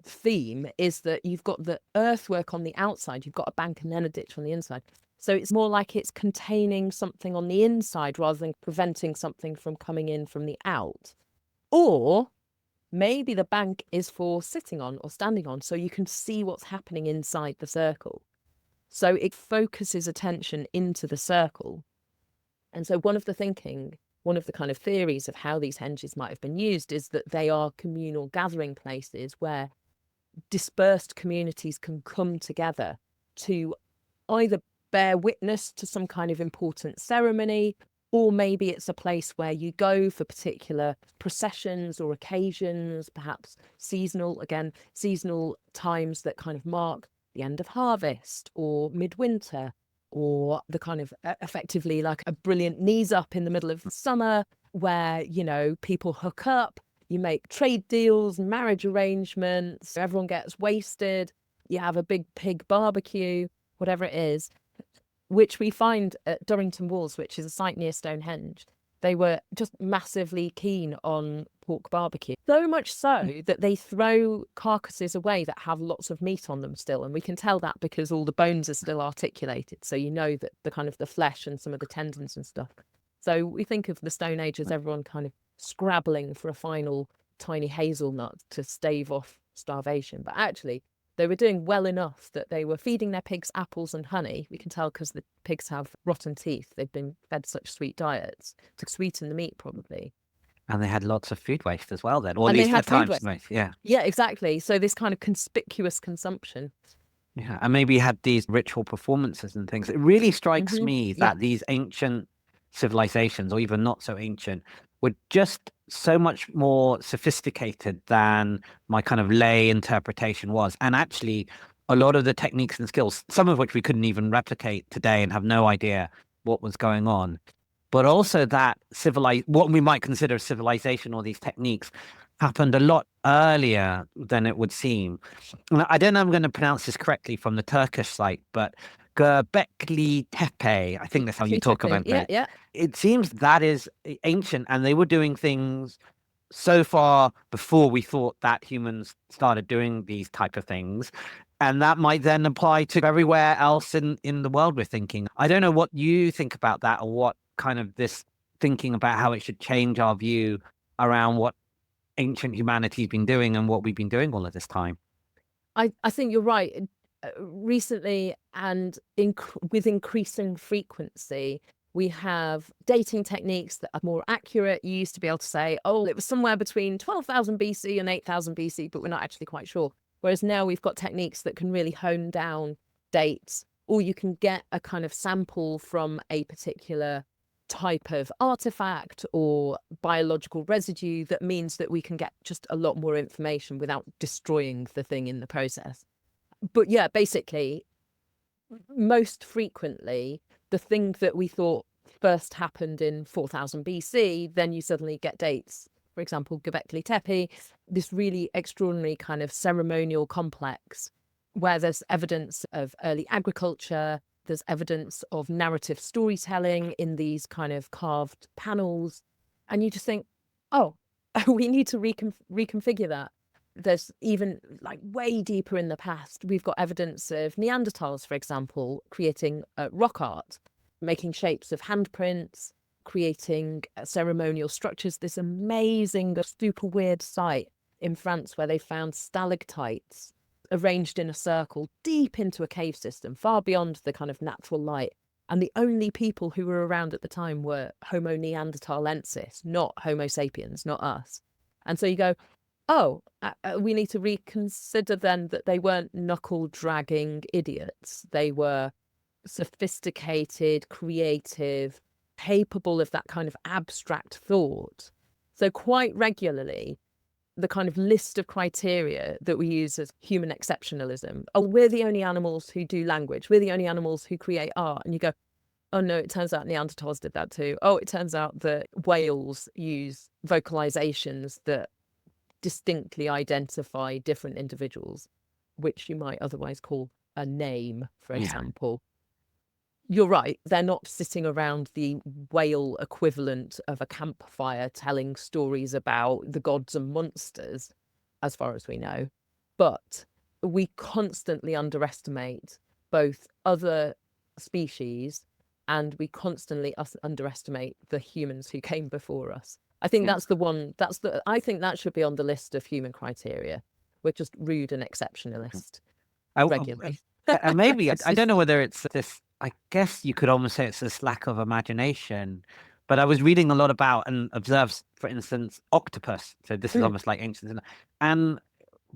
Speaker 2: theme is that you've got the earthwork on the outside, you've got a bank and then a ditch on the inside. So it's more like it's containing something on the inside rather than preventing something from coming in from the out. Or maybe the bank is for sitting on or standing on, so you can see what's happening inside the circle. So it focuses attention into the circle. And so one of the kind of theories of how these henges might have been used is that they are communal gathering places where dispersed communities can come together to either bear witness to some kind of important ceremony, or maybe it's a place where you go for particular processions or occasions, perhaps seasonal times that kind of mark the end of harvest or midwinter, or the kind of effectively like a brilliant knees up in the middle of summer where, people hook up, you make trade deals, marriage arrangements, everyone gets wasted, you have a big pig barbecue, whatever it is, which we find at Durrington Walls, which is a site near Stonehenge. They were just massively keen on pork barbecue. So much so that they throw carcasses away that have lots of meat on them still. And we can tell that because all the bones are still articulated. So you know that the kind of the flesh and some of the tendons and stuff. So we think of the Stone Age as everyone kind of scrabbling for a final tiny hazelnut to stave off starvation. But actually, they were doing well enough that they were feeding their pigs apples and honey. We can tell because the pigs have rotten teeth. They've been fed such sweet diets to sweeten the meat, probably.
Speaker 1: And they had lots of food waste as well then, or at
Speaker 2: And they
Speaker 1: least
Speaker 2: had
Speaker 1: at
Speaker 2: food
Speaker 1: times.
Speaker 2: waste.
Speaker 1: Yeah.
Speaker 2: Yeah, exactly. So this kind of conspicuous consumption.
Speaker 1: Yeah. And maybe had these ritual performances and things. It really strikes me
Speaker 2: Yeah.
Speaker 1: that these ancient civilizations, or even not so ancient, were just so much more sophisticated than my kind of lay interpretation was. And actually, a lot of the techniques and skills, some of which we couldn't even replicate today and have no idea what was going on, but also that what we might consider civilization or these techniques happened a lot earlier than it would seem. I don't know if I'm going to pronounce this correctly from the Turkish site, but Göbekli Tepe, I think that's how you talk about it.
Speaker 2: Yeah.
Speaker 1: It seems that is ancient, and they were doing things so far before we thought that humans started doing these type of things. And that might then apply to everywhere else in the world we're thinking. I don't know what you think about that, or what kind of this thinking about how it should change our view around what ancient humanity's been doing and what we've been doing all of this time.
Speaker 2: I think you're right. Recently and with increasing frequency, we have dating techniques that are more accurate. You used to be able to say, oh, it was somewhere between 12,000 BC and 8,000 BC, but we're not actually quite sure. Whereas now we've got techniques that can really hone down dates, or you can get a kind of sample from a particular type of artifact or biological residue that means that we can get just a lot more information without destroying the thing in the process. But yeah, basically, most frequently, the thing that we thought first happened in 4000 BC, then you suddenly get dates. For example, Göbekli Tepe, this really extraordinary kind of ceremonial complex where there's evidence of early agriculture, there's evidence of narrative storytelling in these kind of carved panels. And you just think, oh, we need to reconfigure that. There's even like way deeper in the past, we've got evidence of Neanderthals, for example, creating rock art, making shapes of handprints, creating ceremonial structures. This amazing, super weird site in France where they found stalactites arranged in a circle deep into a cave system, far beyond the kind of natural light. And the only people who were around at the time were Homo neanderthalensis, not Homo sapiens, not us. And so you go, oh, we need to reconsider then that they weren't knuckle-dragging idiots. They were sophisticated, creative, capable of that kind of abstract thought. So quite regularly, the kind of list of criteria that we use as human exceptionalism. Oh, we're the only animals who do language. We're the only animals who create art. And you go, oh no, it turns out Neanderthals did that too. Oh, it turns out that whales use vocalizations that distinctly identify different individuals, which you might otherwise call a name, for example. You're right, they're not sitting around the whale equivalent of a campfire telling stories about the gods and monsters, as far as we know. But we constantly underestimate both other species and we constantly underestimate the humans who came before us. I think that's the one, I think that should be on the list of human criteria. We're just rude and exceptionalist regularly.
Speaker 1: And maybe, I don't know whether it's this, I guess you could almost say it's this lack of imagination, but I was reading a lot about and observed, for instance, octopus. So this is almost like ancient. And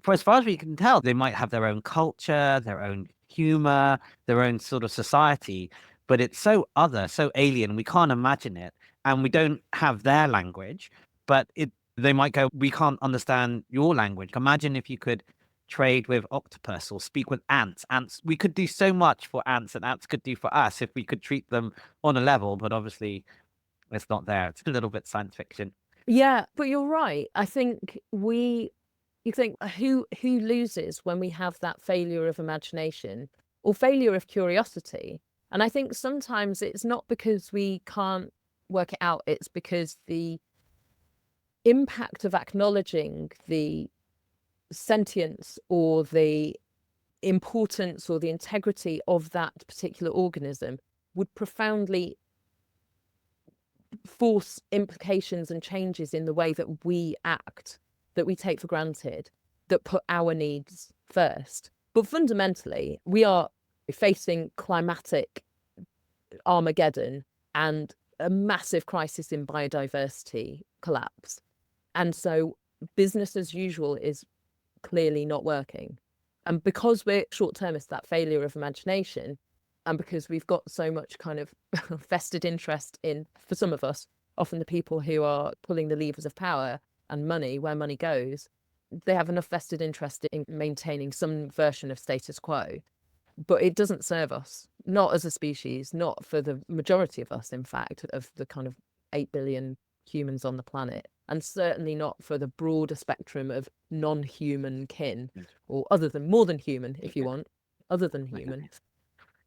Speaker 1: for as far as we can tell, they might have their own culture, their own humor, their own sort of society, but it's so other, so alien, we can't imagine it. And we don't have their language, but they might go, we can't understand your language. Imagine if you could trade with octopus or speak with ants. We could do so much for ants, and ants could do for us if we could treat them on a level, but obviously it's not there. It's a little bit science fiction.
Speaker 2: Yeah, but you're right. I think you think who loses when we have that failure of imagination or failure of curiosity? And I think sometimes it's not because we can't work it out, it's because the impact of acknowledging the sentience or the importance or the integrity of that particular organism would profoundly force implications and changes in the way that we act, that we take for granted, that put our needs first. But fundamentally, we are facing climatic Armageddon and a massive crisis in biodiversity collapse. And so business as usual is clearly not working. And because we're short-termist, that failure of imagination, and because we've got so much kind of vested interest in, for some of us, often the people who are pulling the levers of power and money, where money goes, they have enough vested interest in maintaining some version of status quo. But it doesn't serve us, not as a species, not for the majority of us, in fact, of the kind of 8 billion humans on the planet, and certainly not for the broader spectrum of non-human kin, or other than, more than human, if you want, other than human.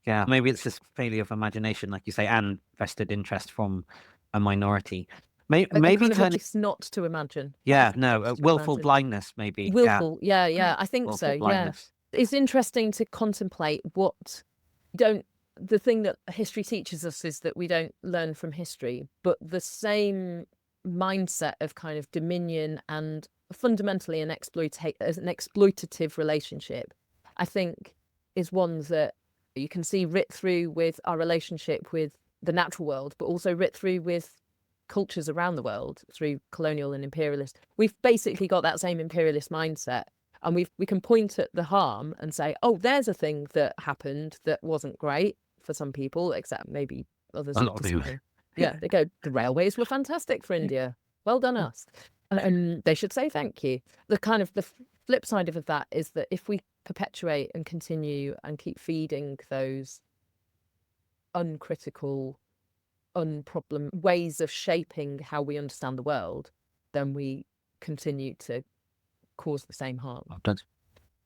Speaker 1: Yeah, maybe it's just failure of imagination, like you say, and vested interest from a minority. Maybe
Speaker 2: kind of
Speaker 1: turning,
Speaker 2: not to imagine.
Speaker 1: yeah, no, willful
Speaker 2: imagine.
Speaker 1: blindness, maybe.
Speaker 2: Willful, yeah, I think
Speaker 1: Willful
Speaker 2: so,
Speaker 1: blindness.
Speaker 2: yeah. It's interesting to contemplate the thing that history teaches us is that we don't learn from history, but the same mindset of kind of dominion and fundamentally an exploitative relationship, I think, is one that you can see writ through with our relationship with the natural world, but also writ through with cultures around the world through colonial and imperialist. We've basically got that same imperialist mindset, and we can point at the harm and say, oh, there's a thing that happened that wasn't great for some people, except maybe others.
Speaker 1: A lot of people.
Speaker 2: Yeah, they go, the railways were fantastic for India. Well done us. And they should say thank you. The kind of the flip side of that is that if we perpetuate and continue and keep feeding those uncritical, unproblem ways of shaping how we understand the world, then we continue to cause the same harm.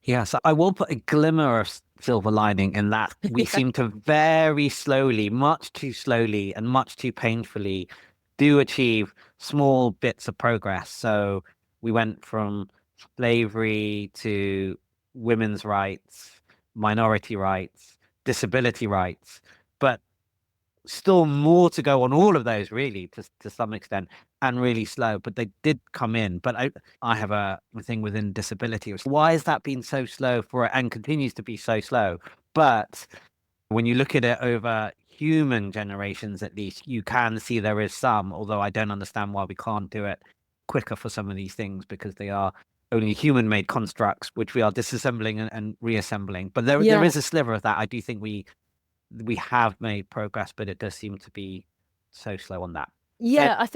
Speaker 1: Yes, I will put a glimmer of silver lining in that we seem to very slowly, much too slowly and much too painfully do achieve small bits of progress. So we went from slavery to women's rights, minority rights, disability rights, but still more to go on all of those, really, to some extent, and really slow, but they did come in. But I have a thing within disability. Why has that been so slow for it and continues to be so slow? But when you look at it over human generations, at least, you can see there is some, although I don't understand why we can't do it quicker for some of these things, because they are only human-made constructs, which we are disassembling and reassembling. But there is a sliver of that. I do think we have made progress, but it does seem to be so slow on that.
Speaker 2: Yeah, I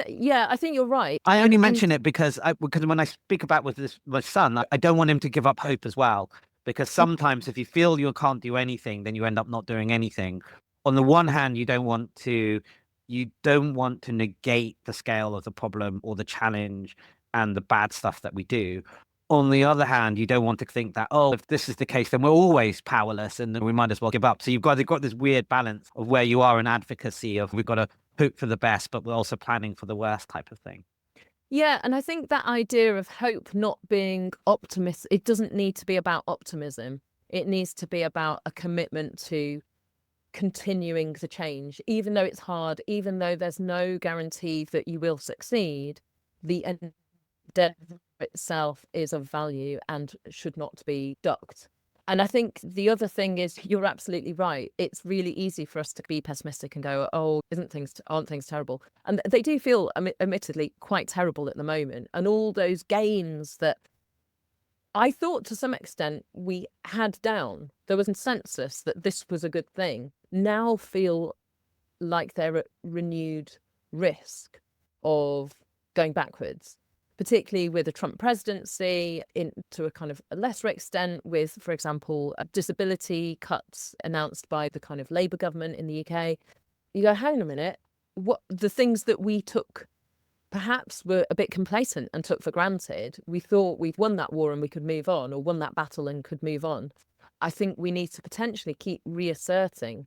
Speaker 2: think you're right.
Speaker 1: I only mention it because when I speak about with my son, I don't want him to give up hope as well. Because sometimes if you feel you can't do anything, then you end up not doing anything. On the one hand, you don't want to negate the scale of the problem or the challenge and the bad stuff that we do. On the other hand, you don't want to think that, oh, if this is the case, then we're always powerless and then we might as well give up. So you've got this weird balance of where you are in advocacy of we've got to hope for the best, but we're also planning for the worst type of thing.
Speaker 2: Yeah, and I think that idea of hope not being optimist, it doesn't need to be about optimism. It needs to be about a commitment to continuing the change, even though it's hard, even though there's no guarantee that you will succeed. The endeavor itself is of value and should not be ducked. And I think the other thing is, you're absolutely right. It's really easy for us to be pessimistic and go, oh, aren't things terrible? And they do feel, admittedly, quite terrible at the moment. And all those gains that I thought to some extent we had down, there was consensus that this was a good thing, now feel like they're at renewed risk of going backwards, particularly with the Trump presidency, to a kind of a lesser extent with, for example, disability cuts announced by the kind of Labour government in the UK. You go, hang on a minute, what the things that we took perhaps were a bit complacent and took for granted. We thought we'd won that war and we could move on, or won that battle and could move on. I think we need to potentially keep reasserting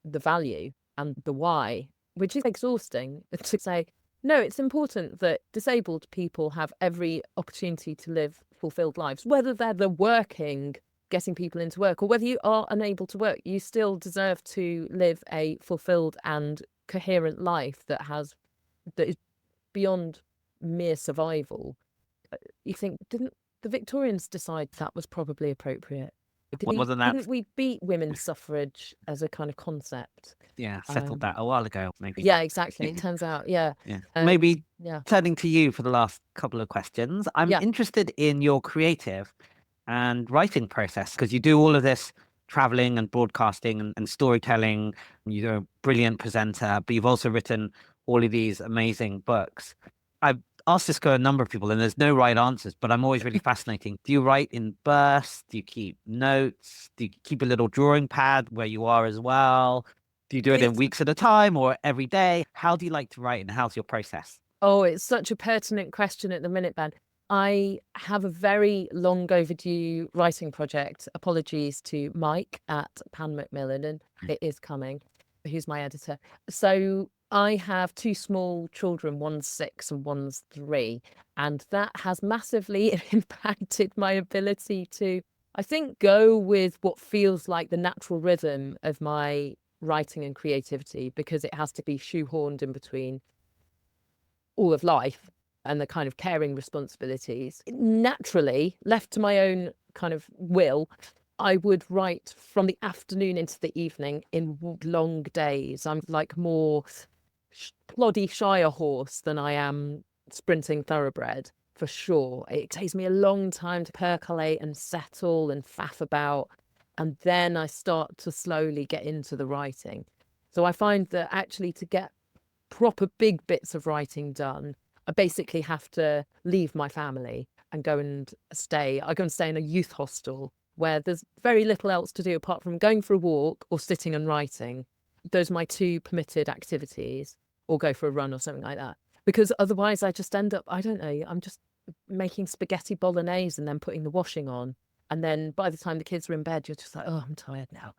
Speaker 2: the value and the why, which is exhausting to say, No, it's important that disabled people have every opportunity to live fulfilled lives, whether they're the working, getting people into work, or whether you are unable to work. You still deserve to live a fulfilled and coherent life that is beyond mere survival. You think, didn't the Victorians decide that was probably appropriate?
Speaker 1: Wasn't that?
Speaker 2: Didn't we beat women's suffrage as a kind of concept?
Speaker 1: Yeah, settled that a while ago, maybe.
Speaker 2: Yeah, exactly. It turns out, yeah.
Speaker 1: Yeah. Maybe
Speaker 2: Yeah.
Speaker 1: turning to you for the last couple of questions. I'm
Speaker 2: Yeah.
Speaker 1: interested in your creative and writing process, because you do all of this traveling and broadcasting and storytelling. You're a brilliant presenter, but you've also written all of these amazing books. I've asked this to a number of people, and there's no right answers, but I'm always really fascinating. Do you write in bursts? Do you keep notes? Do you keep a little drawing pad where you are as well? Do you do it in weeks at a time or every day? How do you like to write, and how's your process?
Speaker 2: Oh, it's such a pertinent question at the minute, Ben. I have a very long overdue writing project. Apologies to Mike at Pan Macmillan, and it is coming, who's my editor. So I have two small children, one's 6 and one's 3, and that has massively impacted my ability to, I think, go with what feels like the natural rhythm of my writing and creativity, because it has to be shoehorned in between all of life and the kind of caring responsibilities. Naturally, left to my own kind of will, I would write from the afternoon into the evening in long days. I'm like more ploddy Shire horse than I am sprinting thoroughbred, for sure. It takes me a long time to percolate and settle and faff about, and then I start to slowly get into the writing. So I find that actually to get proper big bits of writing done, I basically have to leave my family and go and stay. I go and stay in a youth hostel where there's very little else to do apart from going for a walk or sitting and writing. Those are my two permitted activities, or go for a run or something like that. Because otherwise I just end up, I don't know, I'm just making spaghetti bolognese and then putting the washing on. And then by the time the kids are in bed, you're just like, oh, I'm tired now.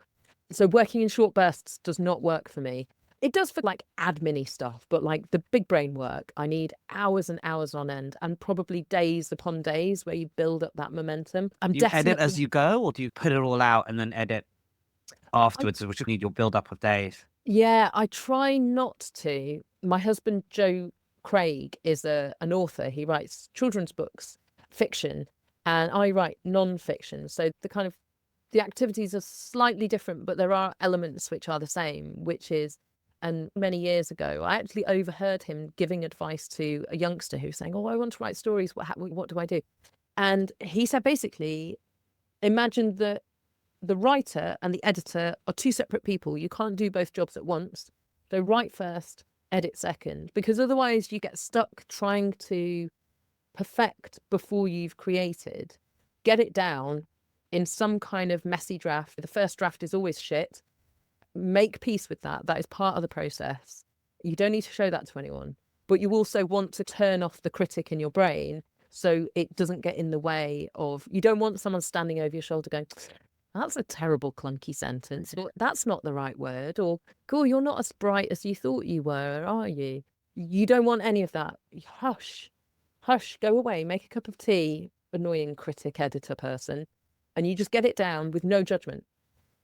Speaker 2: So working in short bursts does not work for me. It does for like admin-y stuff, but like the big brain work, I need hours and hours on end, and probably days upon days where you build up that momentum.
Speaker 1: Do you edit as you go, or do you put it all out and then edit afterwards, which you need your build up of days?
Speaker 2: Yeah, I try not to. My husband, Joe Craig, is an author. He writes children's books, fiction, and I write non-fiction. So the activities are slightly different, but there are elements which are the same, which is, and many years ago, I actually overheard him giving advice to a youngster who was saying, oh, I want to write stories. What do I do? And he said, basically, imagine that the writer and the editor are two separate people. You can't do both jobs at once. So write first, edit second, because otherwise you get stuck trying to perfect before you've created. Get it down in some kind of messy draft. The first draft is always shit. Make peace with that. That is part of the process. You don't need to show that to anyone, but you also want to turn off the critic in your brain so it doesn't get in the way of, you don't want someone standing over your shoulder going, that's a terrible clunky sentence, or that's not the right word, or cool, you're not as bright as you thought you were, are you? You don't want any of that. Hush, go away, make a cup of tea, annoying critic editor person, and you just get it down with no judgment.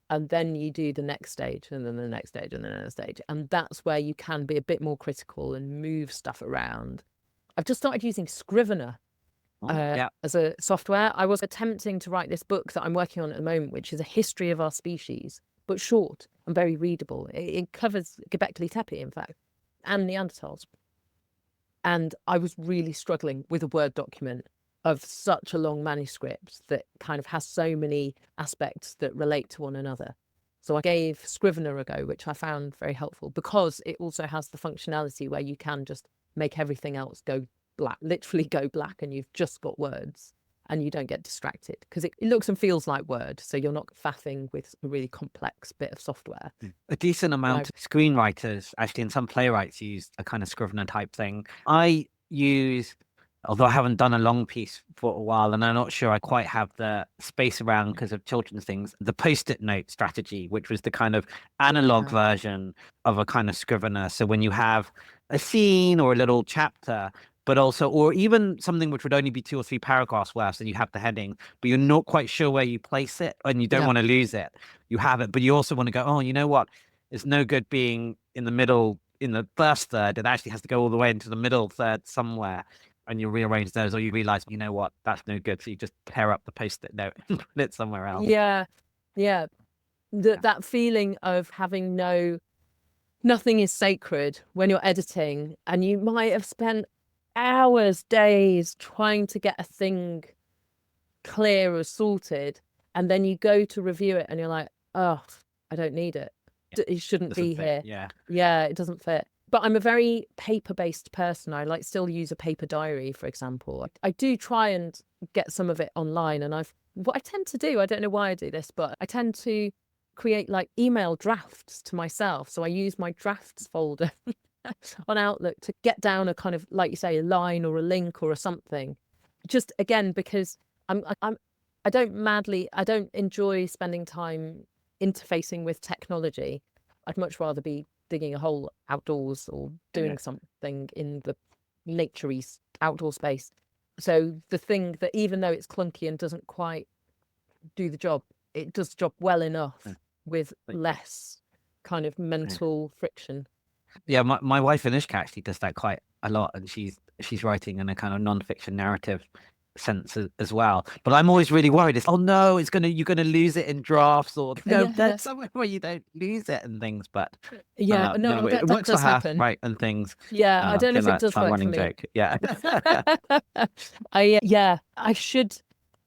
Speaker 2: And then you do the next stage, and then the next stage, and then the next stage. And that's where you can be a bit more critical and move stuff around. I've just started using Scrivener as a software. I was attempting to write this book that I'm working on at the moment, which is a history of our species, but short and very readable. It covers Göbekli Tepe, in fact, and Neanderthals. And I was really struggling with a Word document of such a long manuscript that kind of has so many aspects that relate to one another. So I gave Scrivener a go, which I found very helpful, because it also has the functionality where you can just make everything else go black, literally go black, and you've just got words and you don't get distracted, because it looks and feels like Word. So you're not faffing with a really complex bit of software.
Speaker 1: A decent amount of screenwriters, actually, and some playwrights use a kind of Scrivener type thing. I use, although I haven't done a long piece for a while, and I'm not sure I quite have the space around because of children's things, the post-it note strategy, which was the kind of analog version of a kind of Scrivener. So when you have a scene or a little chapter, but also, or even something which would only be 2 or 3 paragraphs worth, so you have the heading, but you're not quite sure where you place it and you don't
Speaker 2: Yeah.
Speaker 1: want to lose it. You have it, but you also want to go, oh, you know what? It's no good being in the middle, in the first third. It actually has to go all the way into the middle third somewhere. And you rearrange those, or you realize, you know what, that's no good. So you just tear up the post-it note and put it somewhere else.
Speaker 2: Yeah. Yeah. That feeling of having nothing is sacred when you're editing, and you might have spent hours, days trying to get a thing clear or sorted, and then you go to review it and you're like, oh, I don't need it. It shouldn't
Speaker 1: Doesn't
Speaker 2: be
Speaker 1: fit,
Speaker 2: here.
Speaker 1: yeah.
Speaker 2: Yeah, it doesn't fit. But I'm a very paper-based person. I like still use a paper diary, for example. I do try and get some of it online, and what I tend to do, I don't know why I do this, but I tend to create like email drafts to myself. So I use my drafts folder on Outlook to get down a kind of, like you say, a line or a link or a something. Just again, because I don't enjoy spending time interfacing with technology. I'd much rather be digging a hole outdoors or doing something in the naturey outdoor space. So the thing that, even though it's clunky and doesn't quite do the job, it does the job well enough with less kind of mental friction.
Speaker 1: Yeah, my wife Anushka actually does that quite a lot, and she's writing in a kind of non-fiction narrative sense as well. But I'm always really worried. It's, oh no, you're gonna lose it in drafts, or no, that's somewhere where you don't lose it and things. But
Speaker 2: yeah, no,
Speaker 1: it
Speaker 2: that
Speaker 1: works
Speaker 2: does
Speaker 1: for her,
Speaker 2: happen,
Speaker 1: right? And things.
Speaker 2: Yeah, I don't know if it does
Speaker 1: our
Speaker 2: work for
Speaker 1: running
Speaker 2: me.
Speaker 1: joke. Yeah.
Speaker 2: I should.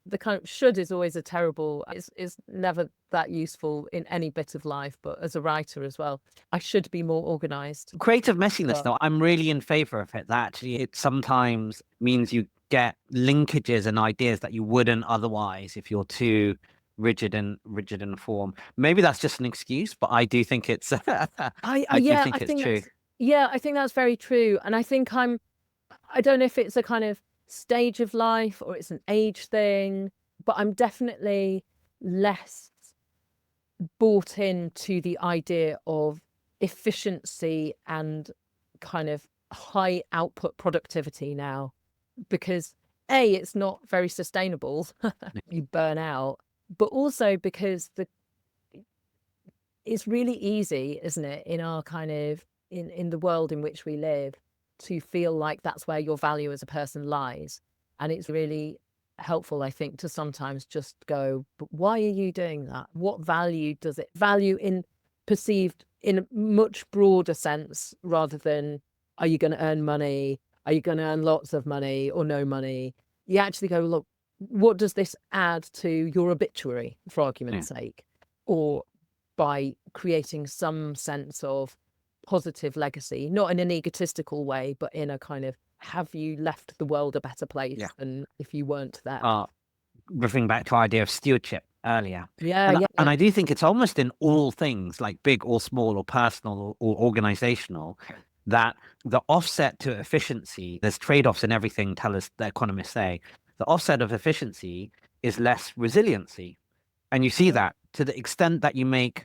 Speaker 2: The kind of should is always a terrible. Is never that useful in any bit of life, but as a writer as well, I should be more organized.
Speaker 1: Creative messiness, though, I'm really in favor of it. That actually, it sometimes means you get linkages and ideas that you wouldn't otherwise if you're too rigid in form. Maybe that's just an excuse, but I do think it's I do think it's true.
Speaker 2: I think that's very true, and I think I don't know if it's a kind of stage of life or it's an age thing, but I'm definitely less bought into the idea of efficiency and kind of high output productivity now, because A, it's not very sustainable. You burn out, but also because it's really easy, isn't it, in our kind of in the world in which we live, to feel like that's where your value as a person lies. And it's really helpful, I think, to sometimes just go, but why are you doing that? What value does it value in perceived in a much broader sense, rather than, are you going to earn money? Are you going to earn lots of money or no money? You actually go, look, what does this add to your obituary, for argument's sake? Or by creating some sense of positive legacy, not in an egotistical way, but in a kind of, have you left the world a better place than if you weren't there?
Speaker 1: Referring back to our idea of stewardship earlier.
Speaker 2: And
Speaker 1: I do think it's almost in all things, like big or small or personal or organizational, that the offset to efficiency, there's trade-offs in everything, the economists say. The offset of efficiency is less resiliency. And you see that to the extent that you make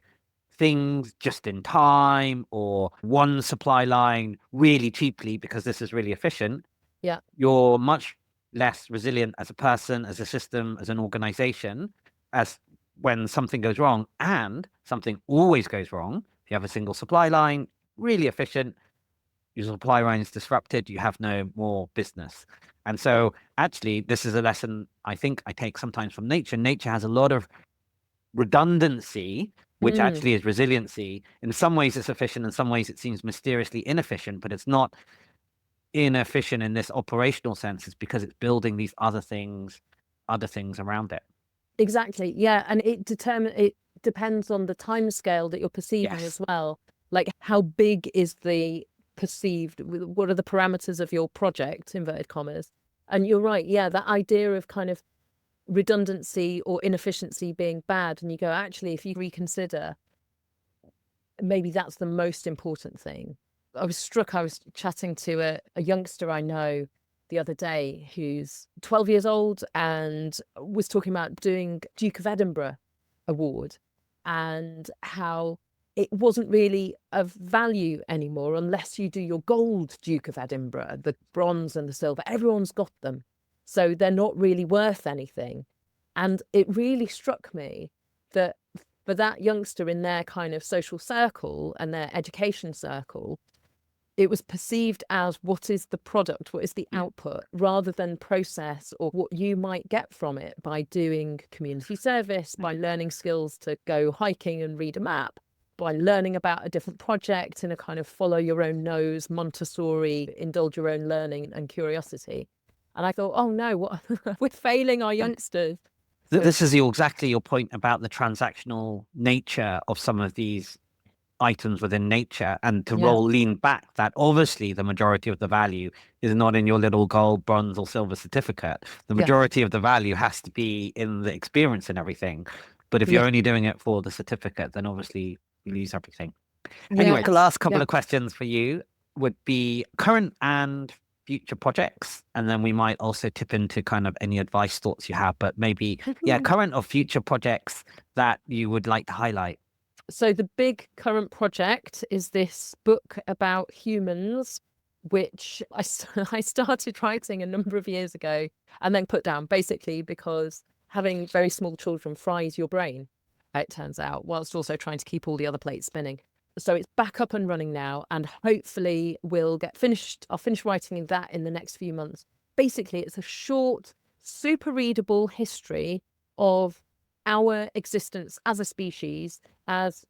Speaker 1: things just in time or one supply line really cheaply because this is really efficient, you're much less resilient as a person, as a system, as an organization, as when something goes wrong. And something always goes wrong. If you have a single supply line, really efficient, your supply line is disrupted, you have no more business. And so actually, this is a lesson I think I take sometimes from nature. Nature has a lot of redundancy, which actually is resiliency. In some ways it's efficient, in some ways it seems mysteriously inefficient, but it's not inefficient in this operational sense. It's because it's building these other things around it.
Speaker 2: Exactly. Yeah. And it depends on the time scale that you're perceiving as well. Like, how big is the perceived, what are the parameters of your project, inverted commas? And you're right. Yeah. That idea of kind of redundancy or inefficiency being bad, and you go, actually, if you reconsider, maybe that's the most important thing. I was chatting to a youngster I know the other day who's 12 years old and was talking about doing Duke of Edinburgh award, and how it wasn't really of value anymore unless you do your gold Duke of Edinburgh, the bronze and the silver. Everyone's got them. So they're not really worth anything. And it really struck me that for that youngster in their kind of social circle and their education circle, it was perceived as what is the product, what is the output, rather than process or what you might get from it by doing community service, by learning skills to go hiking and read a map, by learning about a different project in a kind of follow your own nose, Montessori, indulge your own learning and curiosity. And I thought, oh no, what we're failing our youngsters.
Speaker 1: This is exactly your point about the transactional nature of some of these items within nature, and to lean back that obviously the majority of the value is not in your little gold, bronze or silver certificate. The majority of the value has to be in the experience and everything. But if you're only doing it for the certificate, then obviously you lose everything. Anyway, the last couple of questions for you would be current and future projects, and then we might also tip into kind of any advice, thoughts you have, but maybe current or future projects that you would like to highlight.
Speaker 2: So the big current project is this book about humans, which I started writing a number of years ago and then put down, basically because having very small children fries your brain, it turns out, whilst also trying to keep all the other plates spinning. So it's back up and running now, and hopefully we'll get finished. I'll finish writing that in the next few months. Basically, it's a short, super readable history of our existence as a species, as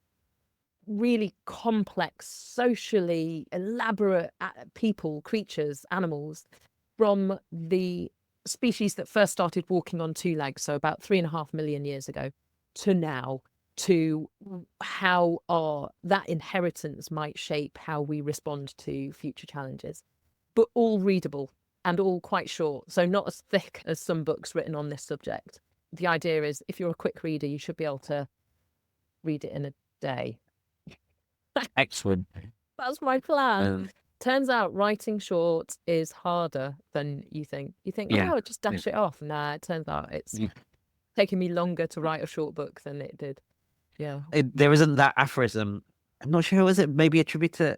Speaker 2: really complex, socially elaborate people, creatures, animals, from the species that first started walking on two legs, so about 3.5 million years ago, to now, to how that inheritance might shape how we respond to future challenges. But all readable and all quite short, so not as thick as some books written on this subject. The idea is, if you're a quick reader, you should be able to read it in a day.
Speaker 1: Excellent.
Speaker 2: That's my plan. Turns out writing short is harder than you think. You think, oh, just dash it off. Nah, it turns out it's taking me longer to write a short book than it did. Yeah.
Speaker 1: There isn't that aphorism. I'm not sure, was it maybe attributed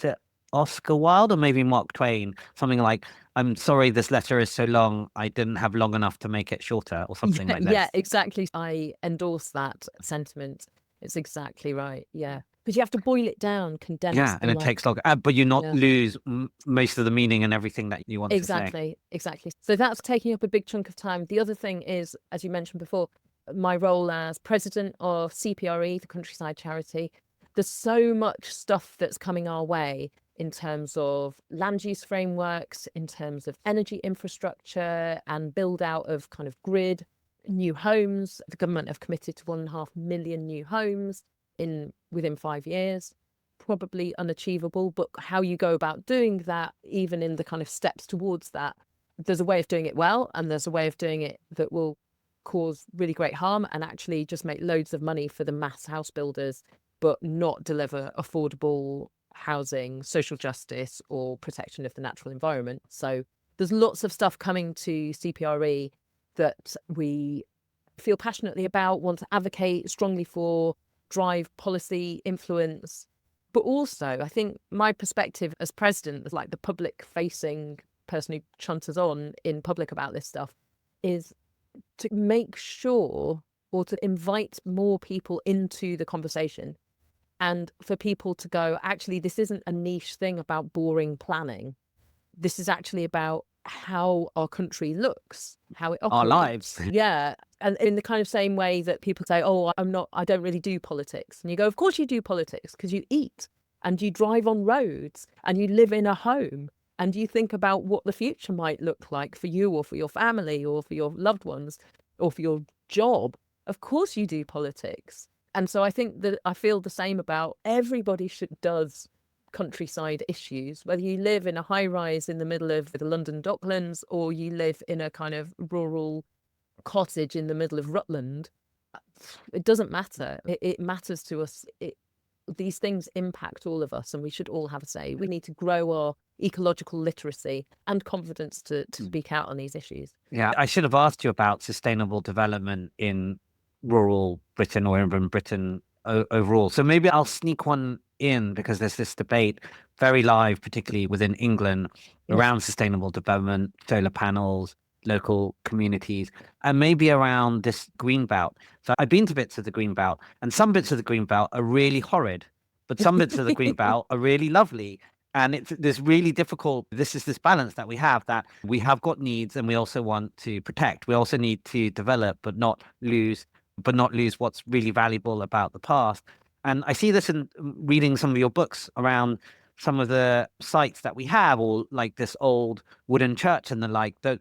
Speaker 1: to Oscar Wilde or maybe Mark Twain? Something like, I'm sorry this letter is so long, I didn't have long enough to make it shorter, or something like that.
Speaker 2: Yeah, exactly. I endorse that sentiment. It's exactly right. Yeah. But you have to boil it down, condense.
Speaker 1: Yeah, and it takes longer. But you not lose most of the meaning and everything that you want to say.
Speaker 2: Exactly. So that's taking up a big chunk of time. The other thing is, as you mentioned before, my role as president of CPRE, the Countryside Charity. There's so much stuff that's coming our way in terms of land use frameworks, in terms of energy infrastructure and build out of kind of grid, new homes. The government have committed to 1.5 million new homes within 5 years. Probably unachievable, but how you go about doing that, even in the kind of steps towards that, there's a way of doing it well, and there's a way of doing it that will cause really great harm and actually just make loads of money for the mass house builders, but not deliver affordable housing, social justice, or protection of the natural environment. So there's lots of stuff coming to CPRE that we feel passionately about, want to advocate strongly for, drive policy influence. But also, I think my perspective as president, as like the public-facing person who chunters on in public about this stuff, is to make sure, or to invite more people into the conversation, and for people to go, actually, this isn't a niche thing about boring planning. This is actually about how our country looks, how it operates.
Speaker 1: Our lives.
Speaker 2: Yeah. And in the kind of same way that people say, oh, I don't really do politics. And you go, of course you do politics, because you eat and you drive on roads and you live in a home and you think about what the future might look like for you or for your family or for your loved ones or for your job. Of course you do politics. And so I think that I feel the same about everybody does countryside issues, whether you live in a high rise in the middle of the London Docklands or you live in a kind of rural cottage in the middle of Rutland. It doesn't matter. It matters to us. These things impact all of us, and we should all have a say. We need to grow our ecological literacy and confidence to speak out on these issues.
Speaker 1: Yeah, I should have asked you about sustainable development in rural Britain or urban Britain overall. So maybe I'll sneak one in because there's this debate very live, particularly within England,
Speaker 2: Mm.
Speaker 1: around sustainable development, solar panels, local communities, and maybe around this green belt. So I've been to bits of the green belt, and some bits of the green belt are really horrid, but some bits of the green belt are really lovely. And it's this really difficult, this is this balance that we have, that we have got needs and we also want to protect. We also need to develop, but not lose what's really valuable about the past. And I see this in reading some of your books around some of the sites that we have, or like this old wooden church and the like, that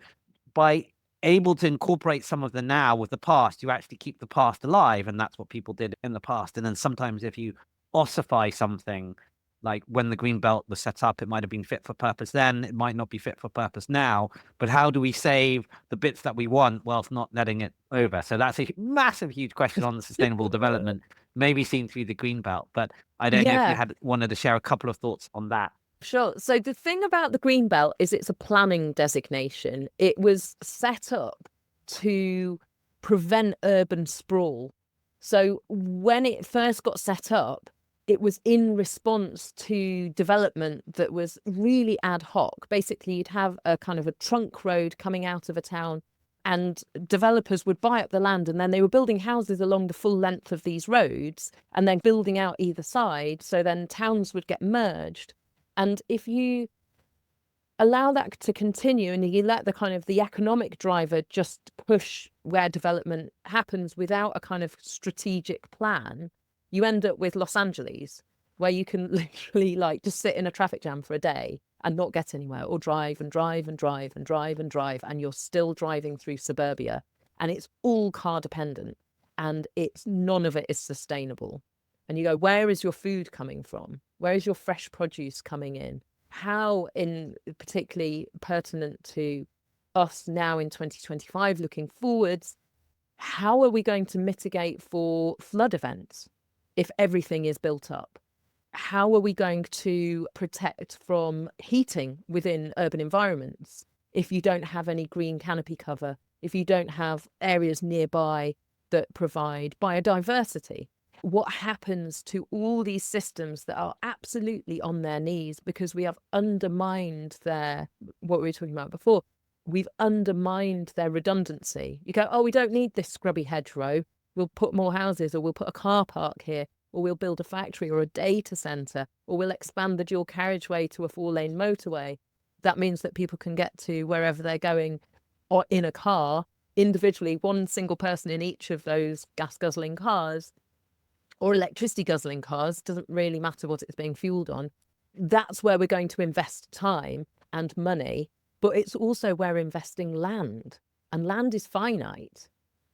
Speaker 1: by able to incorporate some of the now with the past, you actually keep the past alive. And that's what people did in the past. And then sometimes if you ossify something, like when the green belt was set up, it might have been fit for purpose then, it might not be fit for purpose now. But how do we save the bits that we want whilst not letting it over? So that's a massive, huge question on the sustainable development, maybe seen through the green belt. But I don't know if you
Speaker 2: Yeah,
Speaker 1: had wanted to share a couple of thoughts on that.
Speaker 2: sure. So the thing about the green belt is it's a planning designation. It was set up to prevent urban sprawl. So when it first got set up, it was in response to development that was really ad hoc. Basically, you'd have a kind of a trunk road coming out of a town, and developers would buy up the land, and then they were building houses along the full length of these roads and then building out either side. So then towns would get merged. And if you allow that to continue and you let the kind of the economic driver just push where development happens without a kind of strategic plan, you end up with Los Angeles, where you can literally like just sit in a traffic jam for a day and not get anywhere, or drive and drive and drive and drive and drive, and you're still driving through suburbia, and it's all car dependent, and it's none of it is sustainable. And you go, where is your food coming from? Where is your fresh produce coming in? How, in particularly pertinent to us now in 2025, looking forwards, how are we going to mitigate for flood events if everything is built up? How are we going to protect from heating within urban environments if you don't have any green canopy cover, if you don't have areas nearby that provide biodiversity? What happens to all these systems that are absolutely on their knees because we have undermined what we were talking about before, we've undermined their redundancy. You go, oh, we don't need this scrubby hedgerow. We'll put more houses, or we'll put a car park here, or we'll build a factory or a data centre, or we'll expand the dual carriageway to a 4-lane motorway. That means that people can get to wherever they're going or in a car individually, one single person in each of those gas guzzling cars or electricity guzzling cars, doesn't really matter what it's being fueled on. That's where we're going to invest time and money, but it's also where investing land, and land is finite.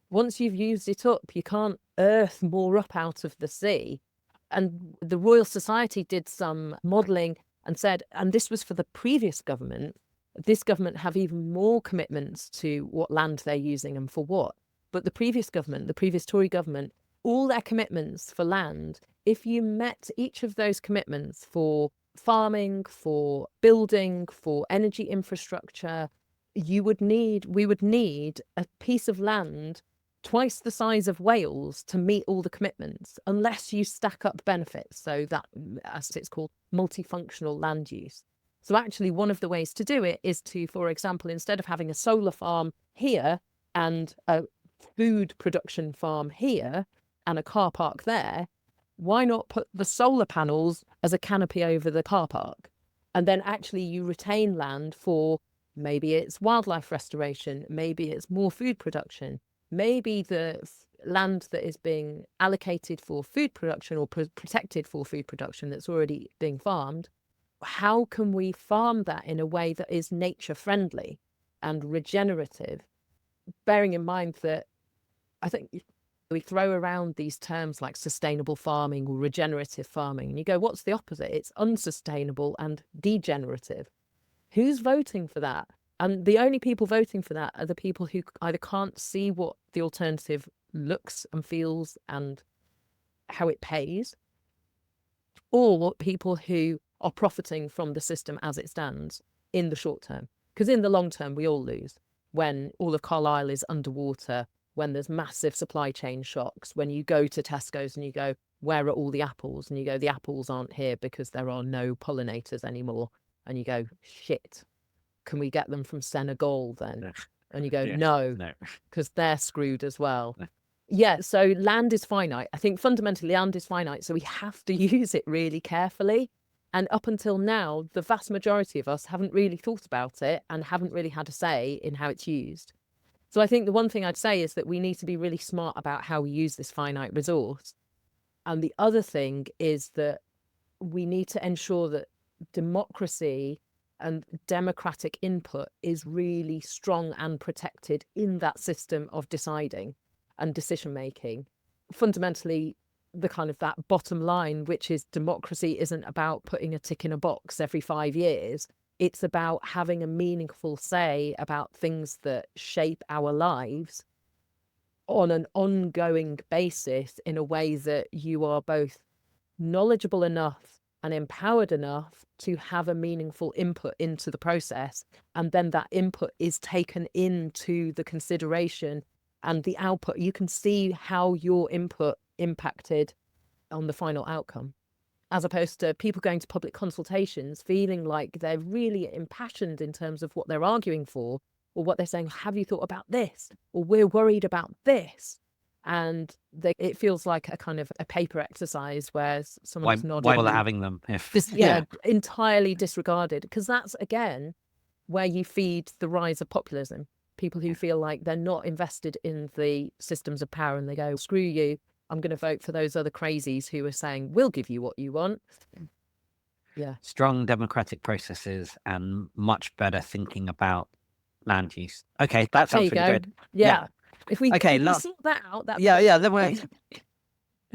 Speaker 2: Once you've used it up, you can't earth more up out of the sea. And the Royal Society did some modelling and said, and this was for the previous government, this government have even more commitments to what land they're using and for what. But the previous government, the previous Tory government, all their commitments for land, if you met each of those commitments for farming, for building, for energy infrastructure, we would need a piece of land twice the size of Wales to meet all the commitments, unless you stack up benefits. So that, as it's called, multifunctional land use. So actually, one of the ways to do it is to, for example, instead of having a solar farm here and a food production farm here and a car park there, why not put the solar panels as a canopy over the car park? And then actually you retain land for, maybe it's wildlife restoration, maybe it's more food production, maybe the land that is being allocated for food production or protected for food production that's already being farmed. How can we farm that in a way that is nature friendly and regenerative? Bearing in mind that I think we throw around these terms like sustainable farming or regenerative farming, and you go, what's the opposite? It's unsustainable and degenerative. Who's voting for that? And the only people voting for that are the people who either can't see what the alternative looks and feels and how it pays, or people who are profiting from the system as it stands in the short term. Because in the long term, we all lose when all of Carlisle is underwater when there's massive supply chain shocks, when you go to Tesco's and you go, where are all the apples? And you go, the apples aren't here because there are no pollinators anymore. And you go, shit, can we get them from Senegal then?
Speaker 1: No.
Speaker 2: And you go,
Speaker 1: Yeah.
Speaker 2: no,
Speaker 1: No.
Speaker 2: because they're screwed as well.
Speaker 1: No.
Speaker 2: Yeah, so land is finite. I think fundamentally land is finite, so we have to use it really carefully. And up until now, the vast majority of us haven't really thought about it and haven't really had a say in how it's used. So I think the one thing I'd say is that we need to be really smart about how we use this finite resource. And the other thing is that we need to ensure that democracy and democratic input is really strong and protected in that system of deciding and decision making. Fundamentally, the kind of that bottom line, which is democracy isn't about putting a tick in a box every 5 years. It's about having a meaningful say about things that shape our lives on an ongoing basis in a way that you are both knowledgeable enough and empowered enough to have a meaningful input into the process. And then that input is taken into the consideration and the output. You can see how your input impacted on the final outcome, as opposed to people going to public consultations feeling like they're really impassioned in terms of what they're arguing for, or what they're saying, have you thought about this? Or we're worried about this. And it feels like a kind of a paper exercise where someone just nodded.
Speaker 1: Why bother having them if
Speaker 2: entirely disregarded? Because that's, again, where you feed the rise of populism. People who feel like they're not invested in the systems of power and they go, screw you, I'm going to vote for those other crazies who are saying, we'll give you what you want. Yeah.
Speaker 1: Strong democratic processes and much better thinking about land use. Okay, that sounds really good.
Speaker 2: Yeah. If we sort that out,
Speaker 1: then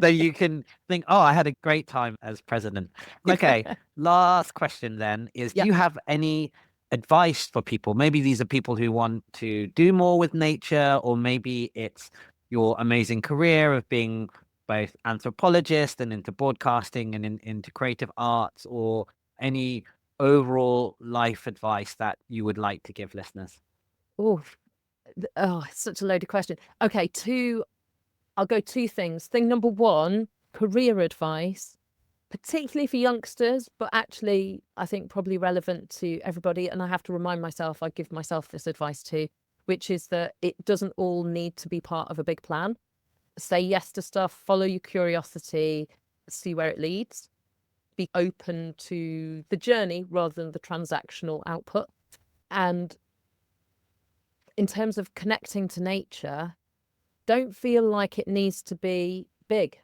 Speaker 1: so you can think, oh, I had a great time as president. Okay, last question then is, do you have any advice for people? Maybe these are people who want to do more with nature, or maybe it's your amazing career of being both anthropologist and into broadcasting and into creative arts, or any overall life advice that you would like to give listeners?
Speaker 2: Oh, it's such a loaded question. Okay, I'll go 2 things. Thing number 1, career advice, particularly for youngsters, but actually I think probably relevant to everybody. And I have to remind myself, I give myself this advice too, which is that it doesn't all need to be part of a big plan. Say yes to stuff, follow your curiosity, see where it leads. Be open to the journey rather than the transactional output. And in terms of connecting to nature, don't feel like it needs to be big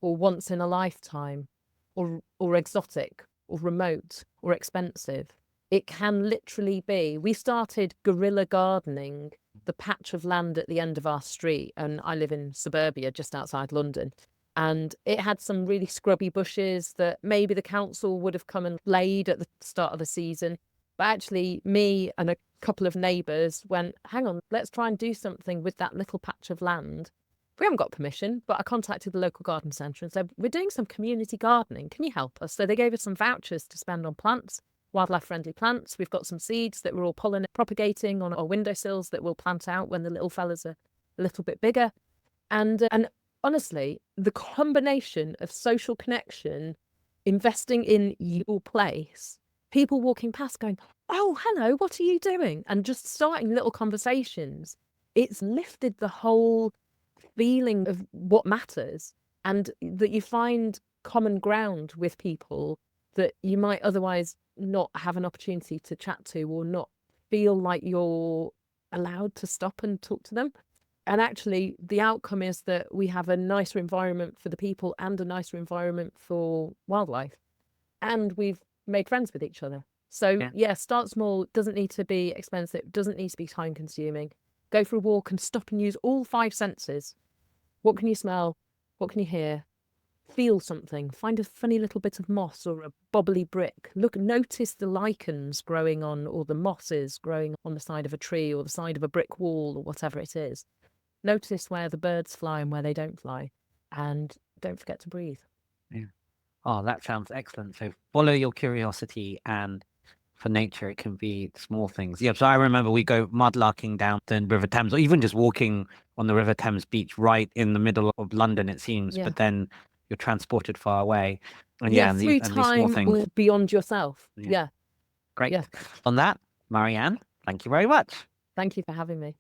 Speaker 2: or once in a lifetime or exotic or remote or expensive. It can literally be. We started guerrilla gardening the patch of land at the end of our street, and I live in suburbia just outside London. And it had some really scrubby bushes that maybe the council would have come and laid at the start of the season. But actually, me and a couple of neighbours went, hang on, let's try and do something with that little patch of land. We haven't got permission, but I contacted the local garden centre and said, we're doing some community gardening. Can you help us? So they gave us some vouchers to spend on plants, wildlife-friendly plants. We've got some seeds that we're all propagating on our windowsills that we'll plant out when the little fellas are a little bit bigger. And honestly, the combination of social connection, investing in your place, people walking past going, oh, hello, what are you doing? And just starting little conversations. It's lifted the whole feeling of what matters, and that you find common ground with people that you might otherwise not have an opportunity to chat to, or not feel like you're allowed to stop and talk to them. And actually, the outcome is that we have a nicer environment for the people and a nicer environment for wildlife. And we've made friends with each other. So start small. It doesn't need to be expensive. It doesn't need to be time consuming. Go for a walk and stop and use all 5 senses. What can you smell? What can you hear? Feel something. Find a funny little bit of moss or a bobbly brick. Notice the lichens growing on, or the mosses growing on the side of a tree or the side of a brick wall or whatever it is. Notice where the birds fly and where they don't fly. And don't forget to breathe.
Speaker 1: Yeah. Oh, that sounds excellent. So follow your curiosity and for nature, it can be small things. Yeah, so I remember we go mudlarking down the River Thames, or even just walking on the River Thames beach right in the middle of London, it seems,
Speaker 2: Yeah.
Speaker 1: but then you're transported far away. And
Speaker 2: Yeah,
Speaker 1: and
Speaker 2: through
Speaker 1: these small
Speaker 2: time
Speaker 1: things.
Speaker 2: or beyond yourself.
Speaker 1: Yeah.
Speaker 2: Yeah.
Speaker 1: Great.
Speaker 2: Yeah.
Speaker 1: On that, Marianne, thank you very much.
Speaker 2: Thank you for having me.